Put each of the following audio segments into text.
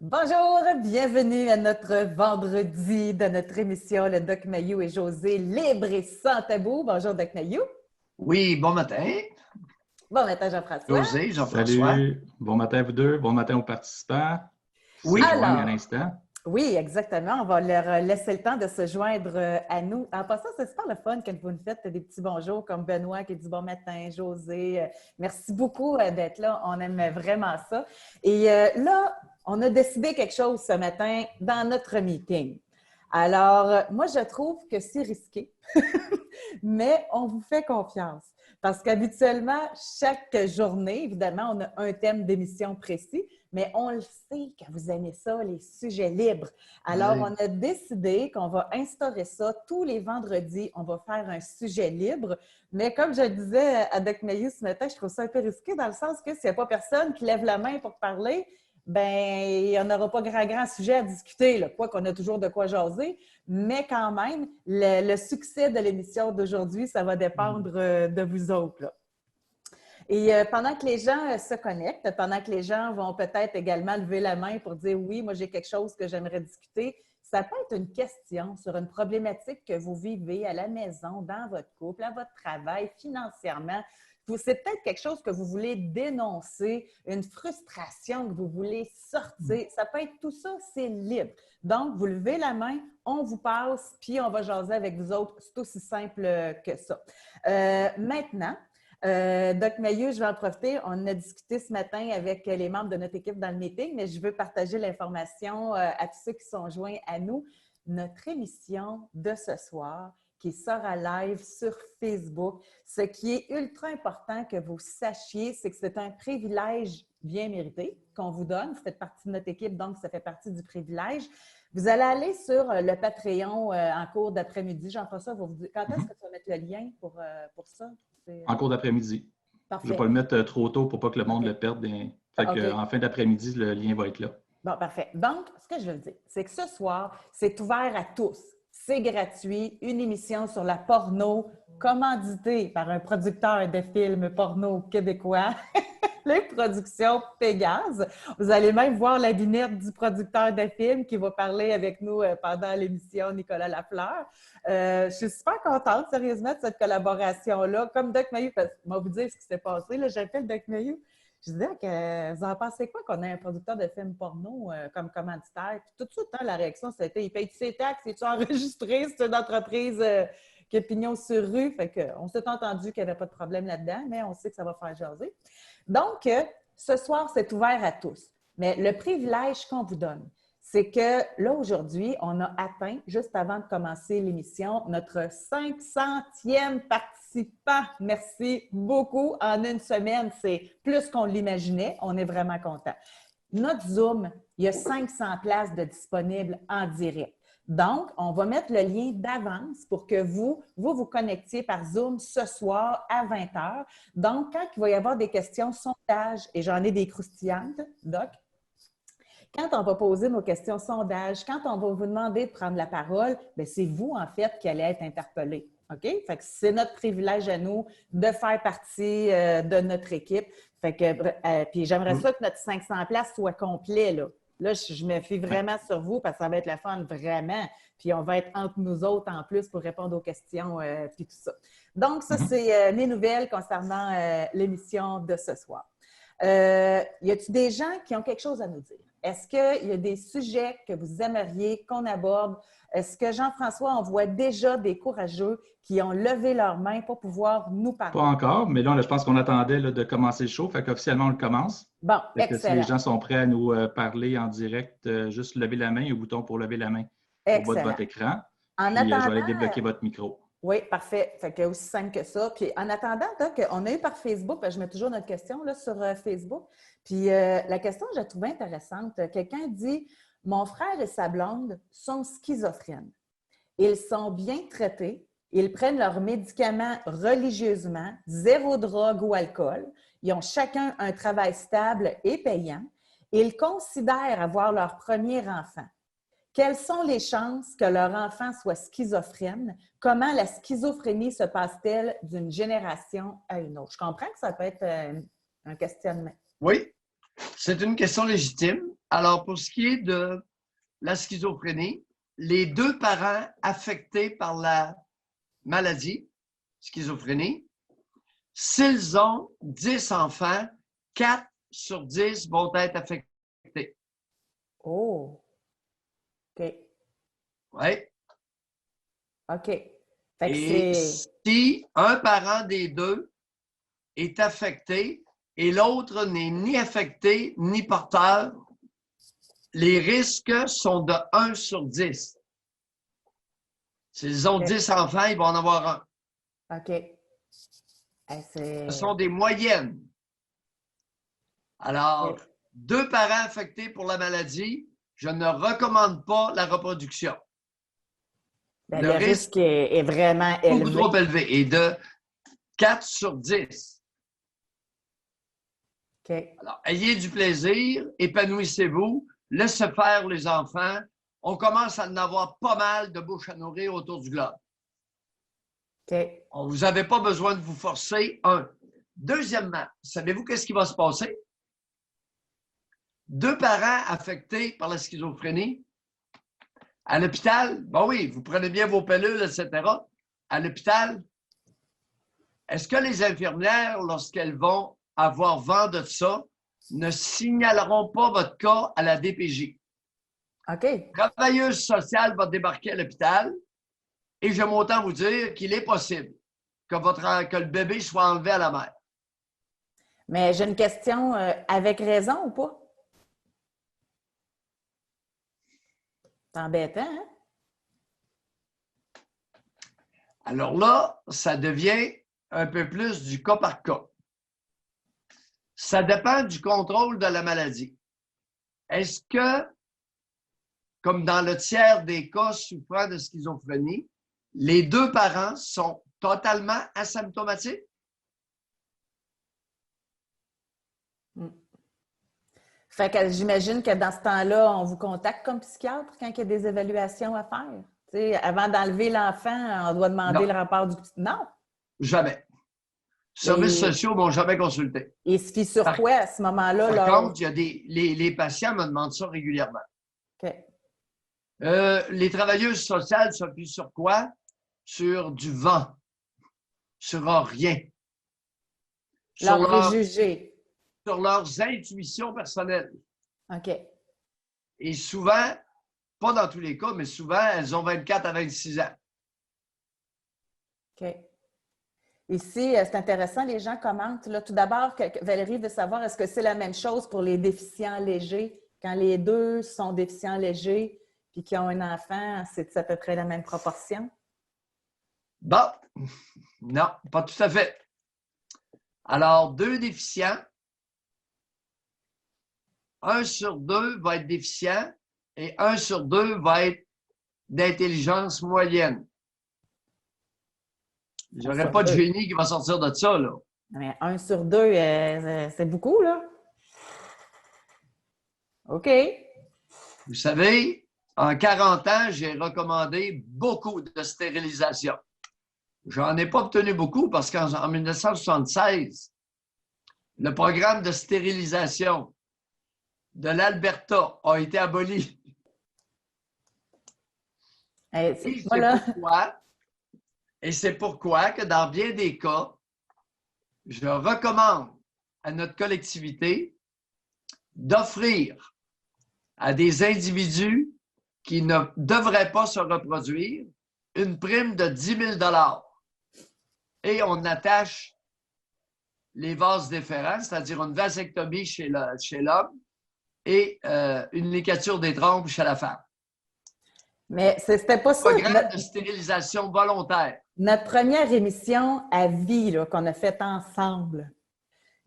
Bonjour, bienvenue à notre vendredi de notre émission Le Doc Mayou et José, libre et sans tabou. Bonjour Doc Mayou. Oui, bon matin. Bon matin Jean-François. José, Jean-François. Salut, bon matin à vous deux, bon matin aux participants qui se Oui. joignent à Alors, l'instant. oui, exactement. On va leur laisser le temps de se joindre à nous. En passant, c'est super le fun quand vous nous faites des petits bonjours comme Benoît qui dit bon matin, José. Merci beaucoup d'être là. On aime vraiment ça. Et là, on a décidé quelque chose ce matin dans notre meeting. Alors, moi, je trouve que c'est risqué, mais on vous fait confiance. Parce qu'habituellement, chaque journée, évidemment, on a un thème d'émission précis, mais on le sait que vous aimez ça, les sujets libres. Alors, Oui. on a décidé qu'on va instaurer ça tous les vendredis. On va faire un sujet libre. Mais comme je le disais à Doc Mayou ce matin, je trouve ça un peu risqué dans le sens que s'il n'y a pas personne qui lève la main pour parler, ben il n'y en aura pas grand sujet à discuter, là. Quoi qu'on a toujours de quoi jaser. Mais quand même, le succès de l'émission d'aujourd'hui, ça va dépendre de vous autres, là. Et pendant que les gens se connectent, pendant que les gens vont peut-être également lever la main pour dire « Oui, moi, j'ai quelque chose que j'aimerais discuter », ça peut être une question sur une problématique que vous vivez à la maison, dans votre couple, à votre travail, financièrement. C'est peut-être quelque chose que vous voulez dénoncer, une frustration que vous voulez sortir. Ça peut être tout ça, c'est libre. Donc, vous levez la main, on vous passe, puis on va jaser avec vous autres. C'est aussi simple que ça. Maintenant, Doc Mayou, je vais en profiter. On a discuté ce matin avec les membres de notre équipe dans le meeting, mais je veux partager l'information à tous ceux qui sont joints à nous. Notre émission de ce soir qui sort à live sur Facebook. Ce qui est ultra important que vous sachiez, c'est que c'est un privilège bien mérité qu'on vous donne. Vous faites partie de notre équipe, donc ça fait partie du privilège. Vous allez aller sur le Patreon en cours d'après-midi. Jean-François va vous dire quand est-ce que tu vas mettre le lien pour ça? En cours d'après-midi. Je ne vais pas le mettre trop tôt pour pas que le monde le perde. En fin d'après-midi, le lien va être là. Bon, parfait. Donc, ce que je veux dire, c'est que ce soir, c'est ouvert à tous. C'est gratuit, une émission sur la porno, commanditée par un producteur de films porno québécois, les productions Pégase. Vous allez même voir la vignette du producteur de films qui va parler avec nous pendant l'émission, Nicolas Lafleur. Je suis super contente, sérieusement, de cette collaboration-là. Comme Doc Mayou, parce que je vais vous dire ce qui s'est passé. J'appelle Doc Mayou. Je disais que vous en pensez quoi qu'on ait un producteur de films porno comme commanditaire? Puis tout de suite, la réaction, c'était il paye-tu ses taxes? Es-tu enregistré? C'est une entreprise qui a pignon sur rue. Fait qu'on s'est entendu qu'il n'y avait pas de problème là-dedans, mais on sait que ça va faire jaser. Donc, ce soir, c'est ouvert à tous. Mais le privilège qu'on vous donne, c'est que là, aujourd'hui, on a atteint, juste avant de commencer l'émission, notre 500e participant. Merci beaucoup. En une semaine, c'est plus qu'on l'imaginait. On est vraiment content. Notre Zoom, il y a 500 places de disponibles en direct. Donc, on va mettre le lien d'avance pour que vous connectiez par Zoom ce soir à 20 h. Donc, quand il va y avoir des questions sondage, et j'en ai des croustillantes, Doc, quand on va poser nos questions sondage, quand on va vous demander de prendre la parole, bien, c'est vous, en fait, qui allez être interpellé. OK? Fait que c'est notre privilège à nous de faire partie de notre équipe. Fait que, puis j'aimerais ça que notre 500 places soit complet, là. Là, je me fie vraiment sur vous parce que ça va être le fun, vraiment. Puis on va être entre nous autres en plus pour répondre aux questions puis tout ça. Donc, ça, c'est mes nouvelles concernant l'émission de ce soir. Y a-t-il des gens qui ont quelque chose à nous dire? Est-ce qu'il y a des sujets que vous aimeriez qu'on aborde? Est-ce que, Jean-François, on voit déjà des courageux qui ont levé leurs mains pour pouvoir nous parler? Pas encore, mais là, je pense qu'on attendait de commencer le show. Fait qu'officiellement, on le commence. Bon, excellent. Si les gens sont prêts à nous parler en direct, juste lever la main, il y a un bouton pour lever la main au bas de votre écran. En attendant, je vais aller attendant, débloquer votre micro. Oui, parfait. Fait que aussi simple que ça. Puis en attendant, Doc, on a eu par Facebook, je mets toujours notre question là, sur Facebook. Puis la question, je la trouvais intéressante. Quelqu'un dit « Mon frère et sa blonde sont schizophrènes. Ils sont bien traités. Ils prennent leurs médicaments religieusement, zéro drogue ou alcool. Ils ont chacun un travail stable et payant. Ils considèrent avoir leur premier enfant. Quelles sont les chances que leur enfant soit schizophrène? Comment la schizophrénie se passe-t-elle d'une génération à une autre? Je comprends que ça peut être un questionnement. Oui. C'est une question légitime. Alors, pour ce qui est de la schizophrénie, les deux parents affectés par la maladie, schizophrénie, s'ils ont 10 enfants, 4 sur 10 vont être affectés. Oh! OK. Oui. OK. Fait que Et si un parent des deux est affecté et l'autre n'est ni affecté ni porteur, les risques sont de 1 sur 10. S'ils ont 10 enfants, ils vont en avoir un. OK. Ce sont des moyennes. Alors, 2 parents affectés pour la maladie, je ne recommande pas la reproduction. Ben, le risque est vraiment élevé. Beaucoup trop élevé. Et de 4 sur 10. OK. Alors, ayez du plaisir, épanouissez-vous, laissez faire les enfants. On commence à en avoir pas mal de bouche à nourrir autour du globe. OK. Vous n'avez pas besoin de vous forcer, un. Deuxièmement, savez-vous qu'est-ce qui va se passer? 2 parents affectés par la schizophrénie, à l'hôpital, ben oui, vous prenez bien vos pilules, etc. À l'hôpital, est-ce que les infirmières, lorsqu'elles vont avoir vent de ça, ne signaleront pas votre cas à la DPJ? OK. La travailleuse sociale va débarquer à l'hôpital et j'aime autant vous dire qu'il est possible que le bébé soit enlevé à la mère. Mais j'ai une question, avec raison ou pas? C'est embêtant, hein? Alors là, ça devient un peu plus du cas par cas. Ça dépend du contrôle de la maladie. Est-ce que, comme dans le tiers des cas souffrant de schizophrénie, les 2 parents sont totalement asymptomatiques? Fait que j'imagine que dans ce temps-là, on vous contacte comme psychiatre quand il y a des évaluations à faire. T'sais, avant d'enlever l'enfant, on doit demander le rapport du... Non? Jamais. Les services sociaux ne m'ont jamais consulté. Et il se fie sur quoi à ce moment-là? Par contre, il y a les patients me demandent ça régulièrement. OK. Les travailleuses sociales se fient sur quoi? Sur du vent. Sur rien. Leurs préjugés. Sur leurs intuitions personnelles. OK. Et souvent, pas dans tous les cas, mais souvent, elles ont 24 à 26 ans. OK. Ici, c'est intéressant, les gens commentent. Là, tout d'abord, Valérie veut savoir, est-ce que c'est la même chose pour les déficients légers? Quand les deux sont déficients légers puis qui ont un enfant, c'est à peu près la même proportion? Bon, non, pas tout à fait. Alors, 2 déficients, 1 sur 2 va être déficient et 1 sur 2 va être d'intelligence moyenne. Je n'aurai pas de génie qui va sortir de ça, là. Mais 1 sur 2, c'est beaucoup, là. OK. Vous savez, en 40 ans, j'ai recommandé beaucoup de stérilisation. J'en ai pas obtenu beaucoup parce qu'en 1976, le programme de stérilisation de l'Alberta a été aboli. Et c'est pourquoi que dans bien des cas, je recommande à notre collectivité d'offrir à des individus qui ne devraient pas se reproduire une prime de 10 000 $ et on attache les vases déférents, c'est-à-dire une vasectomie chez l'homme et une ligature des trompes chez la femme. Mais c'était pas ça. Programme de stérilisation volontaire. Notre première émission à vie qu'on a faite ensemble,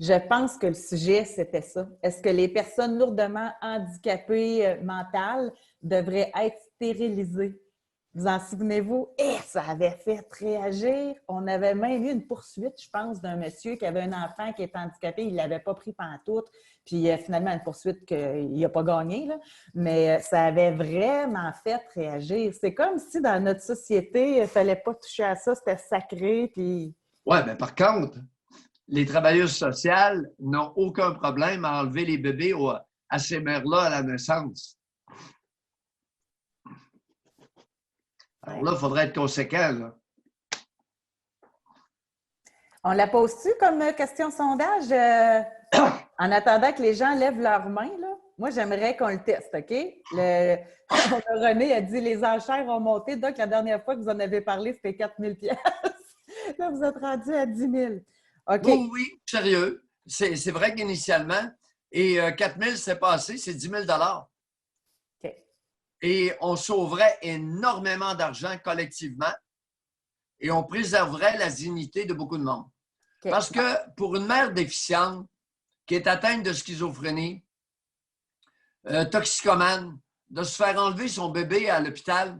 je pense que le sujet, c'était ça. Est-ce que les personnes lourdement handicapées mentales devraient être stérilisées? Vous en souvenez-vous? Et ça avait fait réagir. On avait même eu une poursuite, je pense, d'un monsieur qui avait un enfant qui était handicapé. Il ne l'avait pas pris pantoute. Puis finalement, une poursuite qu'il n'a pas gagnée. Là. Mais ça avait vraiment fait réagir. C'est comme si dans notre société, il ne fallait pas toucher à ça. C'était sacré. Puis... Oui, mais par contre, les travailleuses sociales n'ont aucun problème à enlever les bébés à ces mères-là à la naissance. Alors là, il faudrait être conséquent. Là. On la pose-tu comme question sondage en attendant que les gens lèvent leurs mains? Là? Moi, j'aimerais qu'on le teste, OK? René a dit les enchères ont monté. Donc, la dernière fois que vous en avez parlé, c'était 4 000 $. Là, vous êtes rendu à 10 000. OK. Oui, oui, sérieux. C'est vrai qu'initialement, et 4 000, c'est pas assez, c'est 10 000 OK. Et on sauverait énormément d'argent collectivement et on préserverait la dignité de beaucoup de monde. Okay. Parce que pour une mère déficiente qui est atteinte de schizophrénie, toxicomane, de se faire enlever son bébé à l'hôpital,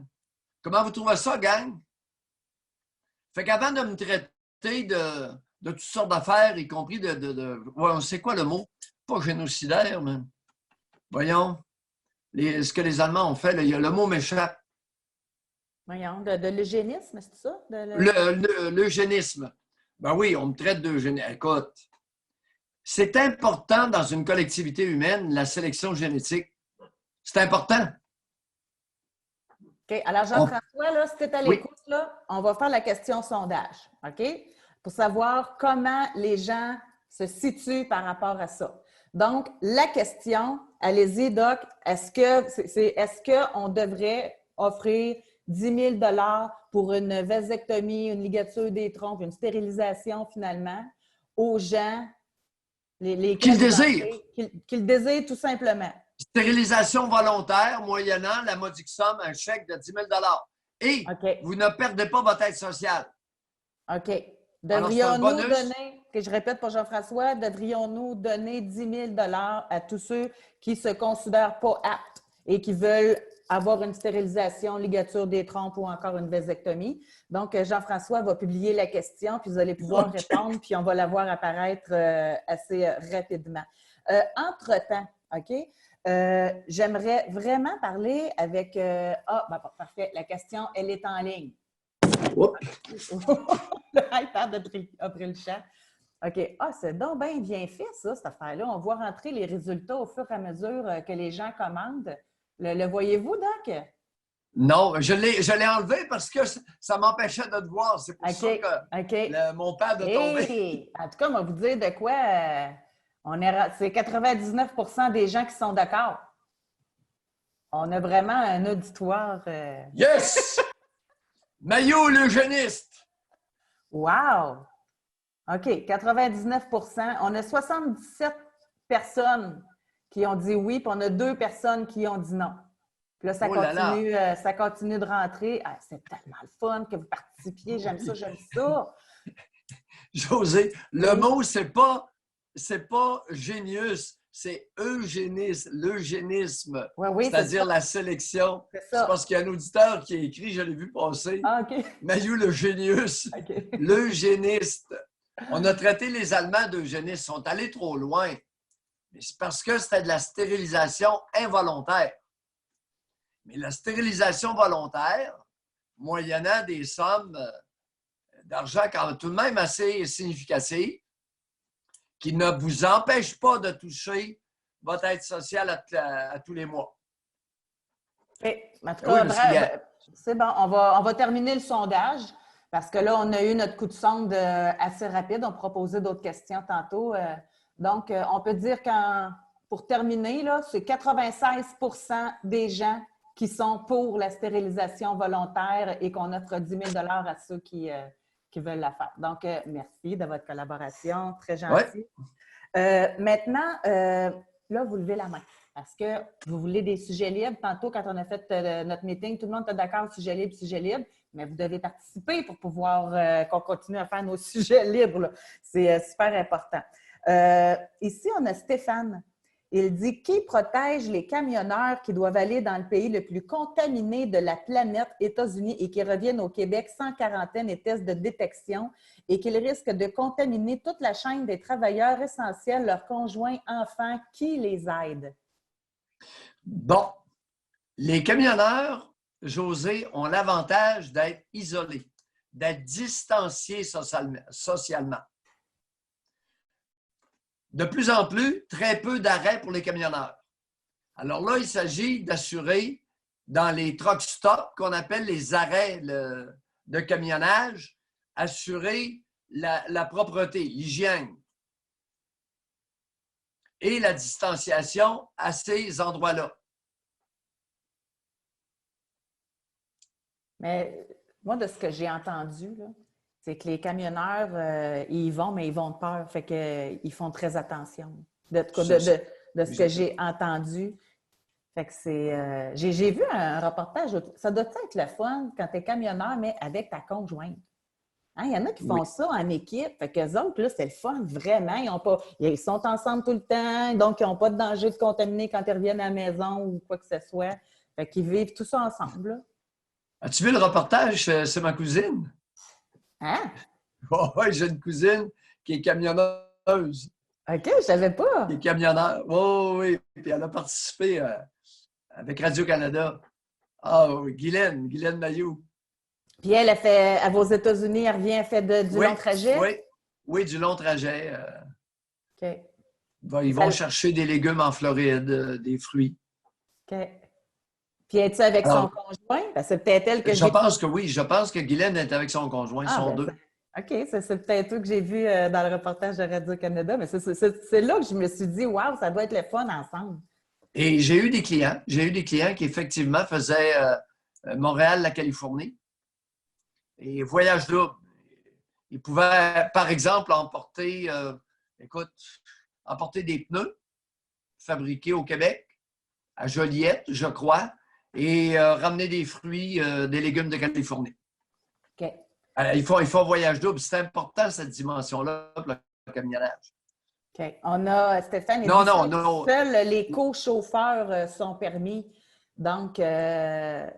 comment vous trouvez ça, gang? Fait qu'avant de me traiter de toutes sortes d'affaires, y compris ouais, c'est quoi le mot? Pas génocidaire, mais voyons, ce que les Allemands ont fait, là, le mot m'échappe. Voyons, de l'eugénisme, c'est ça? L'eugénisme. Ben oui, on me traite d'eugénisme. Écoute, c'est important dans une collectivité humaine, la sélection génétique. C'est important. OK. Alors, Jean-François, là, si tu es à l'écoute, là, on va faire la question sondage, OK? Pour savoir comment les gens se situent par rapport à ça. Donc, la question, allez-y, Doc, est-ce qu'on devrait offrir 10 000 $ pour une vasectomie, une ligature des trompes, une stérilisation, finalement, aux gens qui le désirent. Qui le désirent tout simplement. Stérilisation volontaire, moyennant la modique somme, un chèque de 10 000 $. Et vous ne perdez pas votre aide sociale. OK. Devrions-nous donner, que je répète pour Jean-François, devrions-nous donner 10 000 $ à tous ceux qui ne se considèrent pas aptes et qui veulent avoir une stérilisation, ligature des trompes ou encore une vasectomie? Donc, Jean-François va publier la question, puis vous allez pouvoir répondre, puis on va la voir apparaître assez rapidement. Entre-temps, OK? J'aimerais vraiment parler avec... parfait. La question, elle est en ligne. Le iPad a pris le champ. OK. Ah, c'est donc bien fait, ça, cette affaire-là. On voit rentrer les résultats au fur et à mesure que les gens commandent. Le voyez-vous, Doc? Non, je l'ai enlevé parce que ça m'empêchait de te voir. C'est pour ça que mon pad a tombé. En tout cas, on va vous dire de quoi c'est 99 % des gens qui sont d'accord. On a vraiment un auditoire. Yes! Maillot l'eugéniste! Wow! OK, 99 %. On a 77 personnes qui ont dit oui, puis on a 2 personnes qui ont dit non. Puis là, ça continue de rentrer. Ah, c'est tellement le fun que vous participiez. J'aime ça, j'aime ça. José, le mot, c'est pas génius, c'est eugénisme, l'eugénisme, c'est-à-dire la sélection. C'est parce qu'il y a un auditeur qui a écrit, je l'ai vu passer, Maillot le génius, l'eugéniste. On a traité les Allemands d'eugénistes, ils sont allés trop loin. Mais c'est parce que c'était de la stérilisation involontaire. Mais la stérilisation volontaire, moyennant des sommes d'argent quand même tout de même assez significatives, qui ne vous empêchent pas de toucher votre aide sociale à tous les mois. OK. En tout cas, c'est bon. On va terminer le sondage parce que là, on a eu notre coup de sonde assez rapide. On proposait d'autres questions tantôt. Donc, on peut dire pour terminer, là, c'est 96 % des gens qui sont pour la stérilisation volontaire et qu'on offre 10 000 $ à ceux qui veulent la faire. Donc, merci de votre collaboration. Très gentil. Ouais. Maintenant, là, vous levez la main parce que vous voulez des sujets libres. Tantôt, quand on a fait notre meeting, tout le monde était d'accord, sujet libre, mais vous devez participer pour pouvoir qu'on continue à faire nos sujets libres. C'est super important. Ici, on a Stéphane. Il dit « Qui protège les camionneurs qui doivent aller dans le pays le plus contaminé de la planète, États-Unis, et qui reviennent au Québec sans quarantaine et tests de détection et qu'ils risquent de contaminer toute la chaîne des travailleurs essentiels, leurs conjoints, enfants? Qui les aide? » Bon, les camionneurs, José, ont l'avantage d'être isolés, d'être distanciés socialement. de plus en plus, très peu d'arrêts pour les camionneurs. Alors là, il s'agit d'assurer dans les truck stops qu'on appelle les arrêts de camionnage, assurer la propreté, l'hygiène et la distanciation à ces endroits-là. Mais moi, de ce que j'ai entendu, là, c'est que les camionneurs, ils y vont, mais ils vont de peur. Fait qu'ils font très attention. De ce que j'ai entendu. Fait que c'est. J'ai vu un reportage. Ça doit être le fun quand tu es camionneur, mais avec ta conjointe. Hein, il y en a qui font ça en équipe. Fait qu'eux autres, là, c'est le fun, vraiment. Ils sont ensemble tout le temps, donc ils n'ont pas de danger de contaminer quand ils reviennent à la maison ou quoi que ce soit. Fait qu'ils vivent tout ça ensemble, là. As-tu vu le reportage? C'est ma cousine. Hein? Oui, j'ai une cousine qui est camionneuse. OK, je savais pas. Qui est camionneur. Oui. Puis elle a participé avec Radio-Canada. Ah oui, Guylaine Mailloux. Puis elle a fait, elle va aux États-Unis, elle revient, elle fait du long trajet? Oui, du long trajet. OK. Ils vont chercher des légumes en Floride, des fruits. OK. Puis es-tu avec son conjoint? C'est peut-être elle que je pense que oui. Je pense que Guylaine est avec son conjoint. Ils sont deux. OK, c'est peut-être eux que j'ai vu dans le reportage de Radio-Canada. Mais c'est là que je me suis dit, waouh, ça doit être le fun ensemble. Et j'ai eu des clients. Qui effectivement faisaient Montréal, la Californie. Et voyage double. Ils pouvaient, par exemple, emporter des pneus fabriqués au Québec, à Joliette, je crois, et ramener des fruits, des légumes de Californie. OK. Ils font voyage double. C'est important, cette dimension-là, pour le camionnage. OK. On a, Stéphane, seuls les co-chauffeurs sont permis. Donc, elle,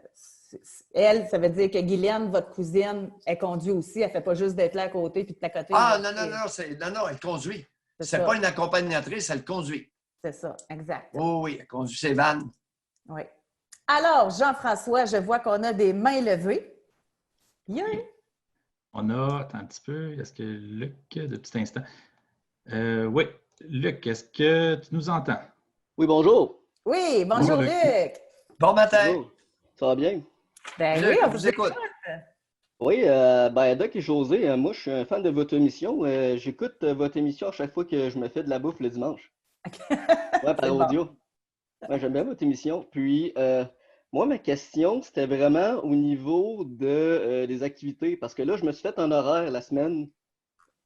ça veut dire que Guylaine, votre cousine, elle conduit aussi. Elle ne fait pas juste d'être là à côté puis de t'accoter. Ah, non, elle conduit. C'est pas une accompagnatrice, elle conduit. C'est ça, exact. Oh, oui, elle conduit ses vannes. Oui. Alors, Jean-François, je vois qu'on a des mains levées. On a, attends un petit peu, est-ce que Luc, de petit instant. Oui, Luc, est-ce que tu nous entends? Oui, bonjour. Oui, bonjour Luc. Bon matin. Bonjour. Ça va bien? Ben Luc, oui, on vous écoute. Oui, Doc et José, moi je suis un fan de votre émission. J'écoute votre émission à chaque fois que je me fais de la bouffe le dimanche. Ouais, par audio. Bon. Ouais, j'aime bien votre émission. Puis, moi, ma question, c'était vraiment au niveau des activités. Parce que là, je me suis fait un horaire la semaine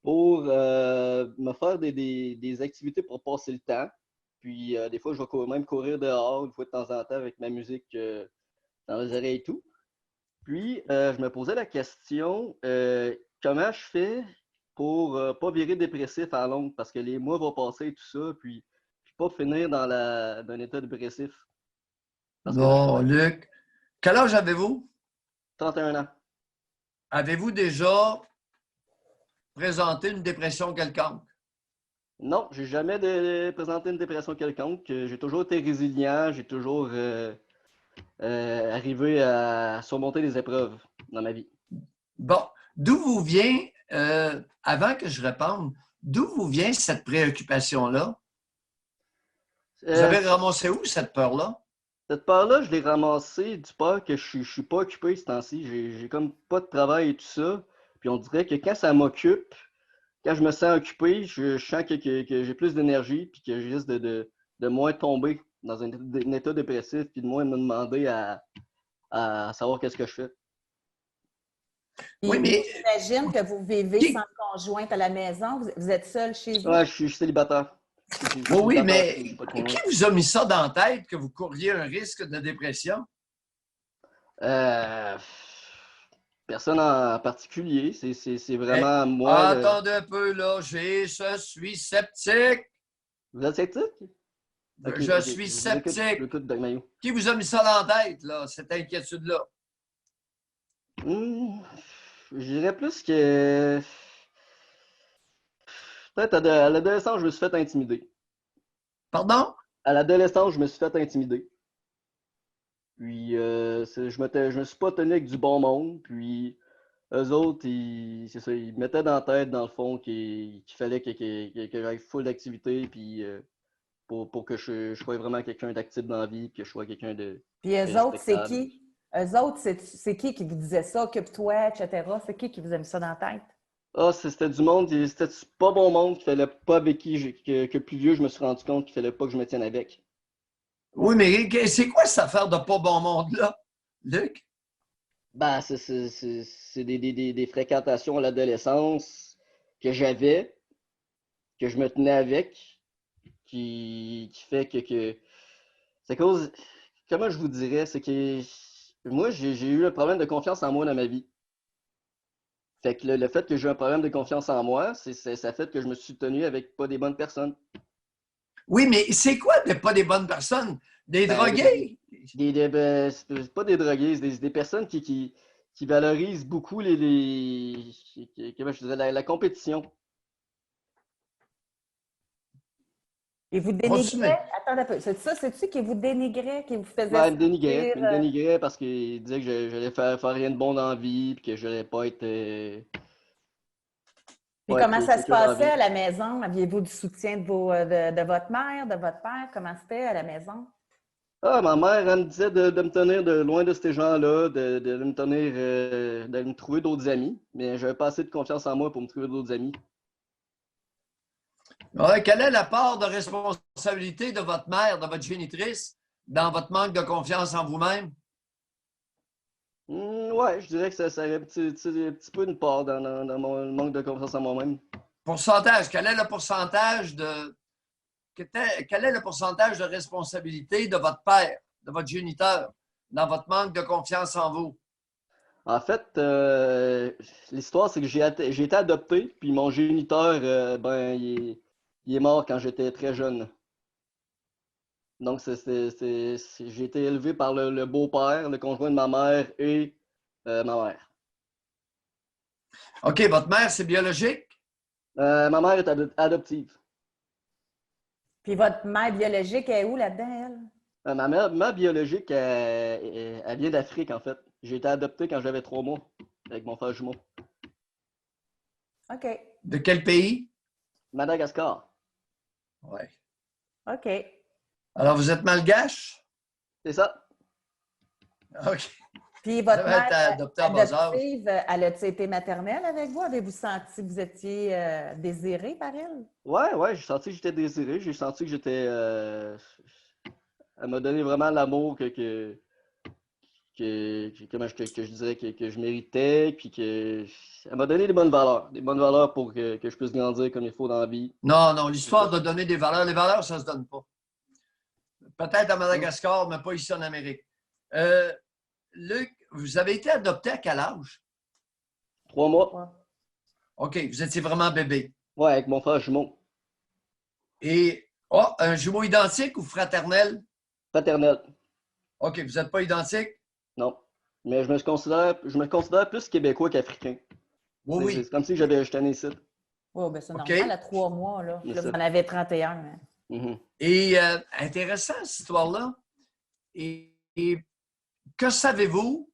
pour me faire des activités pour passer le temps. Puis, des fois, je vais même courir dehors une fois de temps en temps avec ma musique dans les oreilles et tout. Puis, je me posais la question, comment je fais pour pas virer dépressif à longue? Parce que les mois vont passer et tout ça, puis pas finir dans un état dépressif. Bon, Luc, quel âge avez-vous? 31 ans. Avez-vous déjà présenté une dépression quelconque? Non, j'ai jamais présenté une dépression quelconque. J'ai toujours été résilient, j'ai toujours arrivé à surmonter les épreuves dans ma vie. Bon, d'où vous vient, avant que je réponde, d'où vous vient cette préoccupation-là? Vous avez ramassé où cette peur-là? Cette peur-là, je l'ai ramassée du peur que je suis pas occupé ce temps-ci. J'ai comme pas de travail et tout ça. Puis on dirait que quand ça m'occupe, quand je me sens occupé, je sens que j'ai plus d'énergie puis que je risque de moins tomber dans un état dépressif puis de moins me demander à savoir qu'est-ce que je fais. Oui, mais j'imagine que vous vivez sans conjointe à la maison. Vous êtes seul chez vous? Ouais, je suis célibataire. Oui, mais qui vous a mis ça dans la tête que vous courriez un risque de dépression? Personne en particulier. C'est vraiment moi. Attendez un peu, là. Je suis sceptique. Vous êtes sceptique? Okay, je suis sceptique. Qui vous a mis ça dans la tête, là, cette inquiétude-là? Je dirais plus que... Peut-être à l'adolescence, je me suis fait intimider. Pardon? À l'adolescence, je me suis fait intimider. Puis, je me suis pas tenu avec du bon monde. Puis, eux autres, c'est ça, ils mettaient dans la tête, dans le fond, qu'il fallait que j'aille full d'activité, puis pour que je sois vraiment quelqu'un d'actif dans la vie, que je sois quelqu'un de Puis eux autres, c'est respectable. qui? Eux autres, c'est qui vous disait ça? Occupe-toi, etc. C'est qui vous a mis ça dans la tête? Ah, c'était du monde, c'était pas bon monde, qu'il fallait pas avec qui, que plus vieux, je me suis rendu compte qu'il fallait pas que je me tienne avec. Oui, mais c'est quoi cette affaire de pas bon monde-là, Luc? Ben, c'est des fréquentations à l'adolescence que j'avais, que je me tenais avec, qui fait que c'est à cause, comment je vous dirais, c'est que moi, j'ai eu un problème de confiance en moi dans ma vie. Fait que le fait que j'ai un problème de confiance en moi, ça fait que je me suis tenu avec pas des bonnes personnes. Oui, mais c'est quoi pas des bonnes personnes? Des Ben, drogués? c'est pas des drogués, c'est des personnes qui valorisent beaucoup comment je dirais, la compétition. Et vous Continuez. dénigrez? Attends un peu. C'est ça, c'est-tu qui vous dénigrait, qui vous faisait Ben, sentir... il me dénigrait parce qu'il disait que j'allais faire rien de bon dans la vie, puis que je n'allais pas être. Puis pas comment être ça se quelqu'un dans la passait vie. à la maison? Aviez-vous du soutien de votre mère, de votre père? Comment c'était à la maison? Ah, ma mère, elle me disait de me tenir de loin de ces gens-là, de me tenir, de me trouver d'autres amis, mais j'avais pas assez de confiance en moi pour me trouver d'autres amis. Ouais, quelle est la part de responsabilité de votre mère, de votre génitrice, dans votre manque de confiance en vous-même? Ouais, je dirais que ça aurait un petit peu une part dans mon manque de confiance en moi-même. Pourcentage, quel est le pourcentage quel est le pourcentage de responsabilité de votre père, de votre géniteur, dans votre manque de confiance en vous? En fait, l'histoire, c'est que j'ai été adopté, puis mon géniteur, il est mort quand j'étais très jeune. Donc, j'ai été élevé par le beau-père, le conjoint de ma mère et ma mère. OK, votre mère, c'est biologique? Ma mère est adoptive. Puis votre mère biologique est où là-dedans, elle? Ma biologique, elle vient d'Afrique, en fait. J'ai été adopté quand j'avais 3 mois avec mon frère jumeau. OK. De quel pays? Madagascar. Oui. OK. Alors, vous êtes malgache? C'est ça. OK. Puis Vous votre avez mère été adopté à bas âge. adoptive, elle a-t-elle été maternelle avec vous? Avez-vous senti que vous étiez désiré par elle? Ouais, j'ai senti que j'étais désiré. J'ai senti que j'étais. Elle m'a donné vraiment l'amour comment que je dirais que je méritais, puis elle m'a donné des bonnes valeurs pour que je puisse grandir comme il faut dans la vie. Non, non, l'histoire de donner des valeurs, les valeurs, ça ne se donne pas. Peut-être à Madagascar, mais pas ici en Amérique. Luc, vous avez été adopté à quel âge? 3 mois. OK, vous étiez vraiment bébé. Ouais, avec mon frère jumeau. Et, un jumeau identique ou fraternel? Paternel. OK, vous n'êtes pas identique? Non. Mais je me considère plus québécois qu'africain. Oui, oui. C'est comme si j'étais né ici. Oh, ben c'est OK. normal, à 3 mois, là. Là, vous en avez 31. Hein. Mhm. Et intéressant, cette histoire-là. Et que savez-vous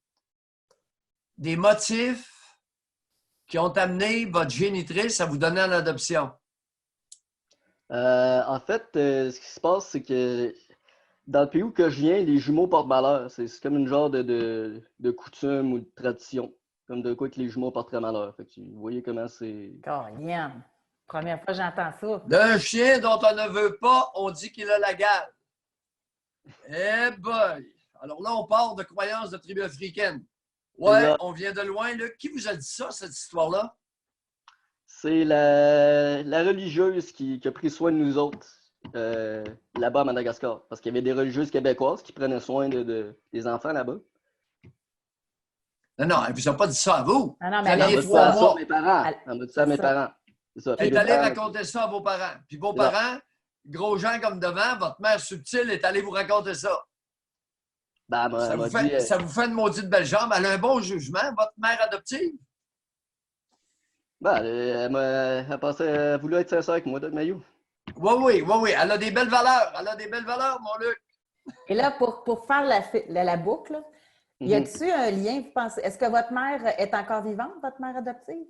des motifs qui ont amené votre génitrice à vous donner en adoption? En fait, ce qui se passe, c'est que dans le pays où que je viens, les jumeaux portent malheur. C'est comme une genre de coutume ou de tradition. Comme de quoi que les jumeaux porteraient malheur. Fait que vous voyez comment c'est. Yann, première fois que j'entends ça. D'un chien dont on ne veut pas, on dit qu'il a la gale. Eh boy! Alors là, on part de croyances de tribus africaines. Ouais, on vient de loin, là. Qui vous a dit ça, cette histoire-là? C'est la religieuse qui a pris soin de nous autres là-bas à Madagascar. Parce qu'il y avait des religieuses québécoises qui prenaient soin des enfants là-bas. Non, elle ne vous a pas dit ça à vous. Non, mais Elle m'a dit ça à mes parents. Elle m'a dit ça à mes parents. C'est ça. Elle est allée raconter ça à vos parents. Puis vos parents, gros gens comme devant, votre mère subtile est allée vous raconter ça. Ben, ça vous fait une maudite belle jambe. Elle a un bon jugement, votre mère adoptive? Ben, elle voulait être sincère avec moi, Doc Mayou. Oui. Elle a des belles valeurs. Elle a des belles valeurs, mon Luc. Et là, pour faire la boucle, Y a-t-il un lien, vous pensez? Est-ce que votre mère est encore vivante, votre mère adoptive?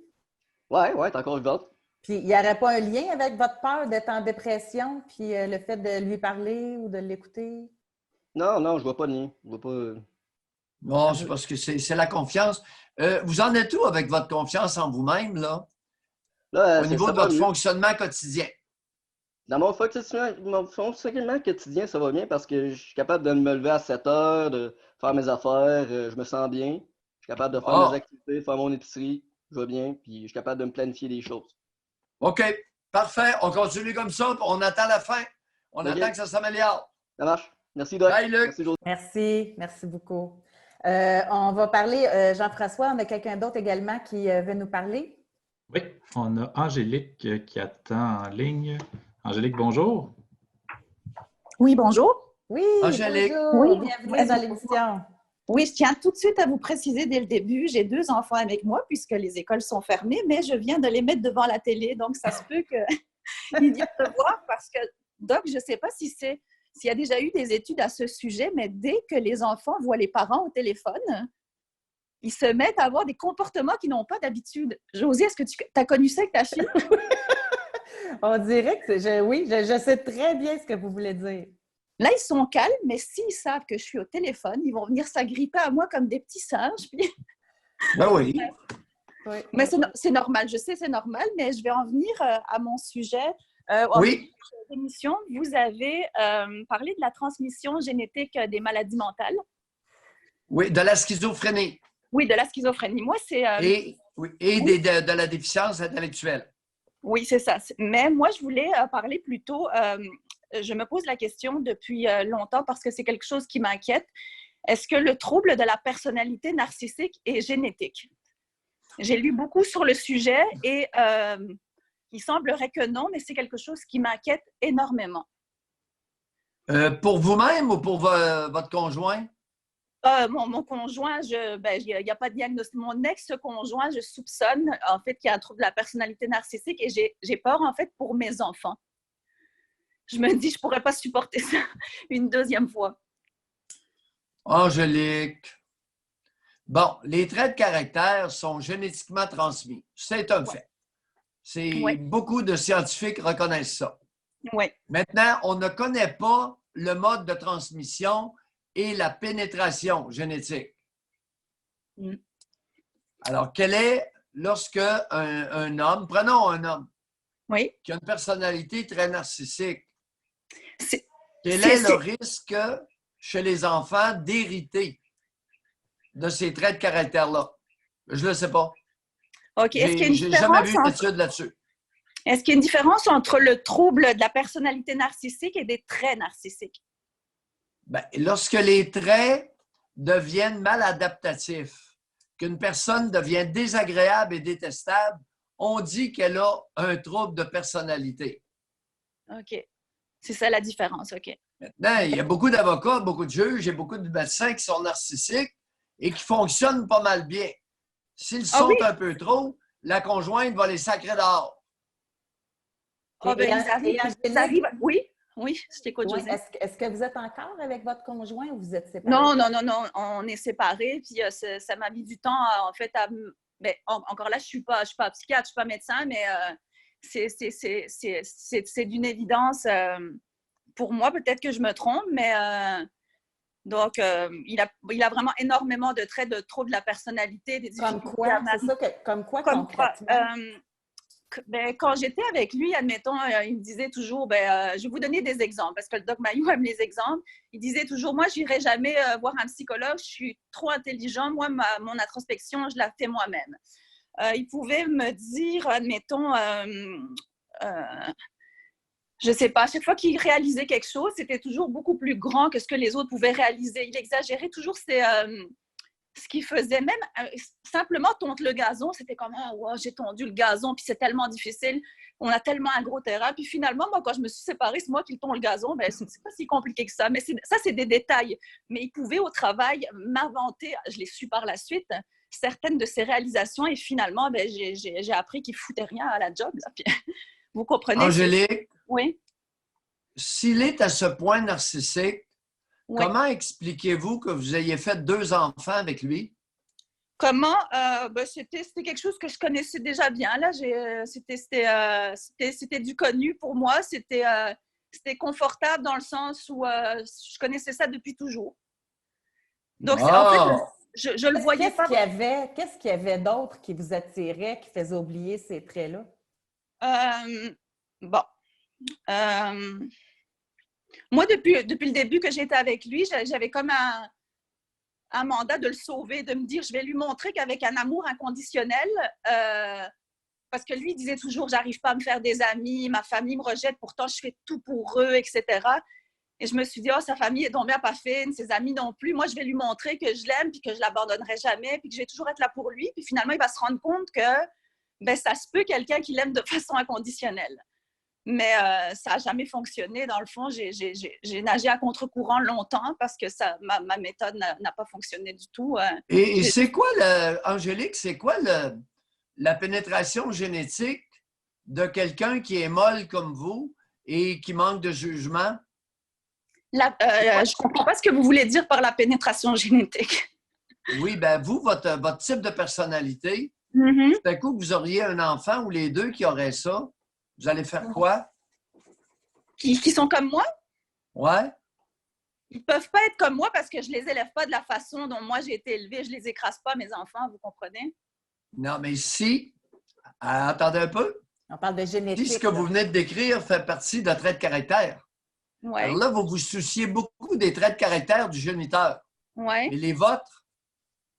Oui, elle est encore vivante. Puis, il n'y aurait pas un lien avec votre peur d'être en dépression, puis le fait de lui parler ou de l'écouter? Non, je vois pas de lien. Je vois pas... Non, c'est parce que c'est la confiance. Vous en êtes où avec votre confiance en vous-même, là? Là, Au niveau de votre fonctionnement quotidien? Dans mon fonctionnement quotidien, ça va bien parce que je suis capable de me lever à 7 heures, de faire mes affaires, je me sens bien. Je suis capable de faire mes activités, faire mon épicerie, je vais bien, puis je suis capable de me planifier des choses. OK, parfait. On continue comme ça, puis on attend la fin. On attend que ça s'améliore. Ça marche. Merci, Doc. Bye, Luc. Merci beaucoup. On va parler, Jean-François, on a quelqu'un d'autre également qui veut nous parler. Oui, on a Angélique qui attend en ligne. Angélique, bonjour. Oui, bonjour. Oui, Angélique. Bonjour. Bienvenue dans l'émission. Oui, je tiens tout de suite à vous préciser dès le début, j'ai 2 enfants avec moi puisque les écoles sont fermées, mais je viens de les mettre devant la télé, donc ça se peut qu'ils viennent te voir parce que, Doc, je ne sais pas s'il y a déjà eu des études à ce sujet, mais dès que les enfants voient les parents au téléphone, ils se mettent à avoir des comportements qu'ils n'ont pas d'habitude. Josie, est-ce que tu as connu ça avec ta fille? On dirait que oui, je sais très bien ce que vous voulez dire. Là, ils sont calmes, mais s'ils savent que je suis au téléphone, ils vont venir s'agripper à moi comme des petits singes. Puis... Ben oui. Mais c'est normal, je sais, c'est normal, mais je vais en venir à mon sujet. Oui. Dans l'émission, vous avez parlé de la transmission génétique des maladies mentales. Oui, de la schizophrénie. Oui, de la schizophrénie. Moi, c'est... de la déficience intellectuelle. Oui, c'est ça. Mais moi, je voulais parler plutôt... je me pose la question depuis longtemps parce que c'est quelque chose qui m'inquiète. Est-ce que le trouble de la personnalité narcissique est génétique? J'ai lu beaucoup sur le sujet et il semblerait que non, mais c'est quelque chose qui m'inquiète énormément. Pour vous-même ou pour votre conjoint? Mon conjoint, il n'y a pas de diagnostic. Mon ex-conjoint, je soupçonne en fait qu'il y a un trouble de la personnalité narcissique et j'ai peur en fait pour mes enfants. Je me dis, je ne pourrais pas supporter ça une deuxième fois. Angélique. Bon, les traits de caractère sont génétiquement transmis. C'est un fait. Beaucoup de scientifiques reconnaissent ça. Oui. Maintenant, on ne connaît pas le mode de transmission et la pénétration génétique. Alors, quel est, lorsque un homme, prenons un homme, qui a une personnalité très narcissique, quel est le risque chez les enfants d'hériter de ces traits de caractère-là? Je ne le sais pas. OK. J'ai jamais vu d'études là-dessus. Est-ce qu'il y a une différence entre le trouble de la personnalité narcissique et des traits narcissiques? Ben, lorsque les traits deviennent maladaptatifs, qu'une personne devient désagréable et détestable, on dit qu'elle a un trouble de personnalité. OK. C'est ça la différence, OK. Maintenant, il y a beaucoup d'avocats, beaucoup de juges et beaucoup de médecins qui sont narcissiques et qui fonctionnent pas mal bien. S'ils sautent un peu trop, la conjointe va les sacrer dehors. Ça arrive. Oui, je t'écoute, Josie. Est-ce que vous êtes encore avec votre conjoint ou vous êtes séparés? Non, on est séparés. Puis ça m'a mis du temps, en fait, encore là, je suis pas psychiatre, je ne suis pas médecin, mais c'est d'une évidence pour moi. Peut-être que je me trompe, mais donc, il a vraiment énormément de traits de troubles de la personnalité. Des comme quoi? C'est ça comme quoi concrètement? Quand j'étais avec lui, admettons, il me disait toujours, je vais vous donner des exemples, parce que le Doc Mayou aime les exemples. Il disait toujours, moi, je n'irai jamais voir un psychologue, je suis trop intelligent, moi, mon introspection, je la fais moi-même. Il pouvait me dire, admettons, je ne sais pas, à chaque fois qu'il réalisait quelque chose, c'était toujours beaucoup plus grand que ce que les autres pouvaient réaliser. Il exagérait toujours ce qu'il faisait, même simplement tondre le gazon, c'était comme « Oh, j'ai tondu le gazon, puis c'est tellement difficile, on a tellement un gros terrain. » Puis finalement, moi, quand je me suis séparée, c'est moi qui tonds le gazon, c'est pas si compliqué que ça. Mais ça, c'est des détails. Mais il pouvait au travail m'inventer, je l'ai su par la suite, certaines de ses réalisations et finalement, j'ai appris qu'il ne foutait rien à la job. Là. Puis, vous comprenez? Angélique? Oui. S'il est à ce point narcissique, Ouais. Comment expliquez-vous que vous ayez fait 2 enfants avec lui? Comment? C'était quelque chose que je connaissais déjà bien. Là, c'était du connu pour moi. C'était confortable dans le sens où je connaissais ça depuis toujours. Donc, en fait, je le voyais pas. Qu'est-ce qu'il y avait d'autre qui vous attirait, qui faisait oublier ces traits-là? Moi, depuis le début que j'étais avec lui, j'avais comme un mandat de le sauver, de me dire, je vais lui montrer qu'avec un amour inconditionnel, parce que lui, il disait toujours, j'arrive pas à me faire des amis, ma famille me rejette, pourtant je fais tout pour eux, etc. Et je me suis dit, sa famille est tombée à pas fine, ses amis non plus. Moi, je vais lui montrer que je l'aime, puis que je l'abandonnerai jamais, puis que je vais toujours être là pour lui. Puis finalement, il va se rendre compte que ça se peut quelqu'un qui l'aime de façon inconditionnelle. Mais ça n'a jamais fonctionné. Dans le fond, j'ai nagé à contre-courant longtemps parce que ma méthode n'a pas fonctionné du tout. Et c'est quoi, Angélique, c'est quoi la pénétration génétique de quelqu'un qui est molle comme vous et qui manque de jugement? Je ne comprends pas ce que vous voulez dire par la pénétration génétique. Oui, bien vous, votre type de personnalité, tout à coup, vous auriez un enfant ou les deux qui auraient ça. Vous allez faire quoi? Qui sont comme moi? Ouais. Ils ne peuvent pas être comme moi parce que je ne les élève pas de la façon dont moi j'ai été élevée. Je ne les écrase pas, mes enfants, vous comprenez? Non, mais si, attendez un peu. On parle de génétique. Si ce que vous venez de décrire fait partie de traits de caractère. Ouais. Alors là, vous vous souciez beaucoup des traits de caractère du géniteur. Ouais. Mais les vôtres?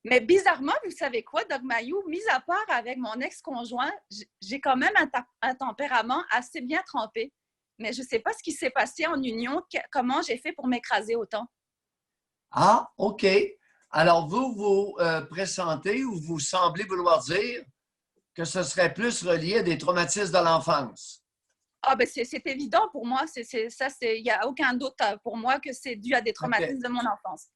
Mais bizarrement, vous savez quoi, Doc Mayou, mis à part avec mon ex-conjoint, j'ai quand même un tempérament assez bien trempé. Mais je ne sais pas ce qui s'est passé en union, comment j'ai fait pour m'écraser autant. Ah, OK. Alors, vous pressentez ou vous semblez vouloir dire que ce serait plus relié à des traumatismes de l'enfance. Ah, ben c'est évident pour moi. Il n'y a aucun doute pour moi que c'est dû à des traumatismes de mon enfance.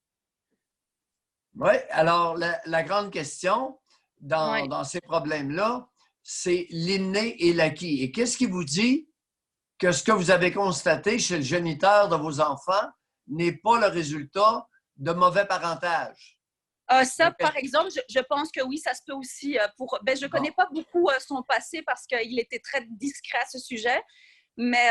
Oui, alors la grande question dans ces problèmes-là, c'est l'inné et l'acquis. Et qu'est-ce qui vous dit que ce que vous avez constaté chez le géniteur de vos enfants n'est pas le résultat de mauvais parentage? Par exemple, je pense que oui, ça se peut aussi. Je ne connais pas beaucoup son passé parce qu'il était très discret à ce sujet, mais